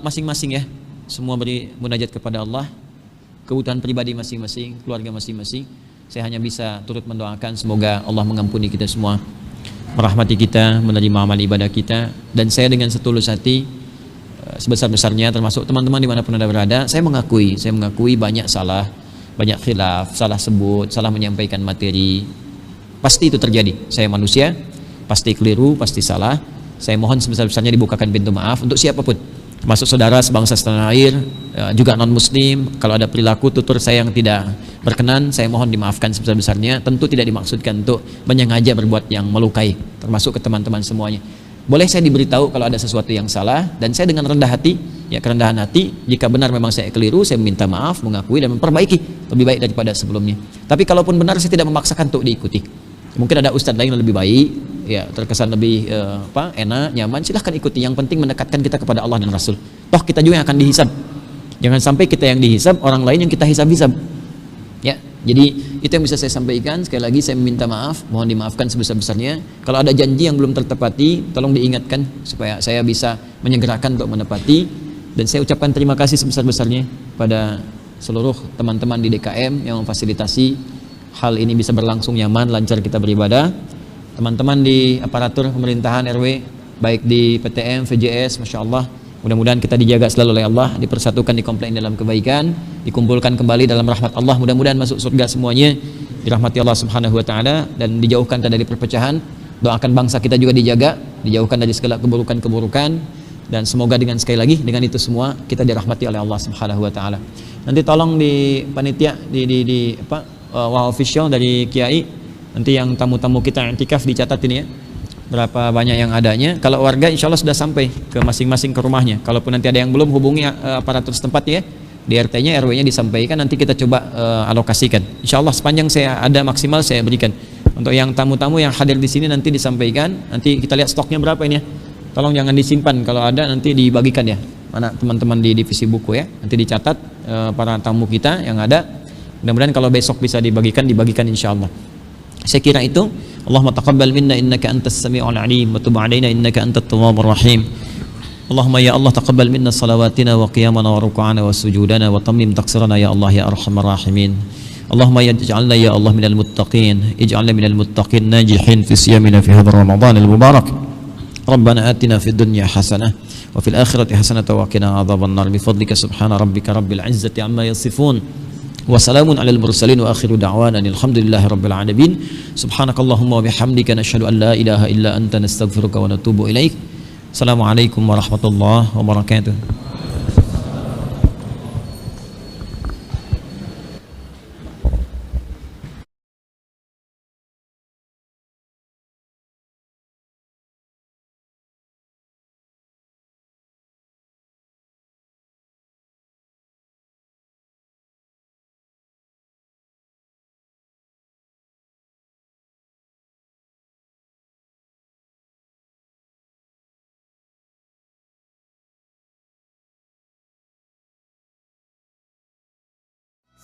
masing-masing ya semua beri munajat kepada Allah, kebutuhan pribadi masing-masing, keluarga masing-masing. Saya hanya bisa turut mendoakan semoga Allah mengampuni kita semua, merahmati kita, menerima amal ibadah kita. Dan saya dengan setulus hati, sebesar-besarnya, termasuk teman-teman dimanapun anda berada, saya mengakui banyak salah, banyak khilaf, salah sebut, salah menyampaikan materi. Pasti itu terjadi. Saya manusia, pasti keliru, pasti salah. Saya mohon sebesar-besarnya dibukakan pintu maaf untuk siapapun, termasuk saudara sebangsa setanah air, juga non-muslim. Kalau ada perilaku tutur saya yang tidak berkenan, saya mohon dimaafkan sebesar-besarnya. Tentu tidak dimaksudkan untuk menyengaja berbuat yang melukai, termasuk ke teman-teman semuanya. Boleh saya diberitahu kalau ada sesuatu yang salah, dan saya dengan rendah hati, ya kerendahan hati, jika benar memang saya keliru, saya meminta maaf, mengakui dan memperbaiki lebih baik daripada sebelumnya. Tapi kalaupun benar, saya tidak memaksakan untuk diikuti. Mungkin ada ustadz lain yang lebih baik, ya terkesan lebih enak, nyaman, silahkan ikuti. Yang penting mendekatkan kita kepada Allah dan Rasul. Toh kita juga yang akan dihisab. Jangan sampai kita yang dihisab, orang lain yang kita hisab-hisab. Ya, jadi itu yang bisa saya sampaikan. Sekali lagi saya meminta maaf, mohon dimaafkan sebesar-besarnya. Kalau ada janji yang belum tertepati, tolong diingatkan supaya saya bisa menyegerakan untuk menepati. Dan saya ucapkan terima kasih sebesar-besarnya pada seluruh teman-teman di DKM yang memfasilitasi hal ini bisa berlangsung nyaman, lancar kita beribadah. Teman-teman di aparatur pemerintahan RW, baik di PTM, VJS, Masya Allah, mudah-mudahan kita dijaga selalu oleh Allah, dipersatukan, dikomplain dalam kebaikan, dikumpulkan kembali dalam rahmat Allah, mudah-mudahan masuk surga semuanya, dirahmati Allah Subhanahu wa taala, dan dijauhkan dari perpecahan. Doakan bangsa kita juga dijaga, dijauhkan dari segala keburukan-keburukan, dan semoga dengan sekali lagi dengan itu semua kita dirahmati oleh Allah Subhanahu wa taala. Nanti tolong di panitia di Wah official dari Kiai, nanti yang tamu-tamu kita i'tikaf dicatat ini ya, berapa banyak yang adanya. Kalau warga insya Allah sudah sampai ke masing-masing ke rumahnya. Kalaupun nanti ada yang belum, hubungi aparatur setempat ya, di RT-nya, RW-nya disampaikan, nanti kita coba alokasikan. Insya Allah sepanjang saya ada maksimal saya berikan. Untuk yang tamu-tamu yang hadir di sini nanti disampaikan, nanti kita lihat stoknya berapa ini ya. Tolong jangan disimpan, kalau ada nanti dibagikan ya. Mana teman-teman di divisi buku ya, nanti dicatat para tamu kita yang ada. Mudah-mudahan kalau besok bisa dibagikan insyaallah. Saya kira itu. Allahumma taqabbal minna innaka antas sami'ul alim wa tub 'alaina innaka antat tawwabur rahim. Allahumma ya Allah taqabbal minna salawatina wa qiyamana wa ruku'ana wa sujudana wa tammim taqsirana ya Allah ya arhamar rahimin. Allahumma ij'alna ya Allah minal muttaqin, ij'alna minal muttaqin najihin fi siyamina fi hadzal ramadan al-mubarak. Rabbana atina fid dunya hasanah wa fil akhirati hasanah wa qina adzabannar bi fadlika subhana rabbika rabbil izzati amma yasifun. Wassalamun alal mursalin wa akhiru da'wana alhamdulillahi rabbil alamin. Subhanakallahumma wa bihamdika nashhadu an la ilaha illa anta nastaghfiruka wa natubu ilaik. Assalamualaikum warahmatullahi wabarakatuh.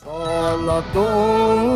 Salatullah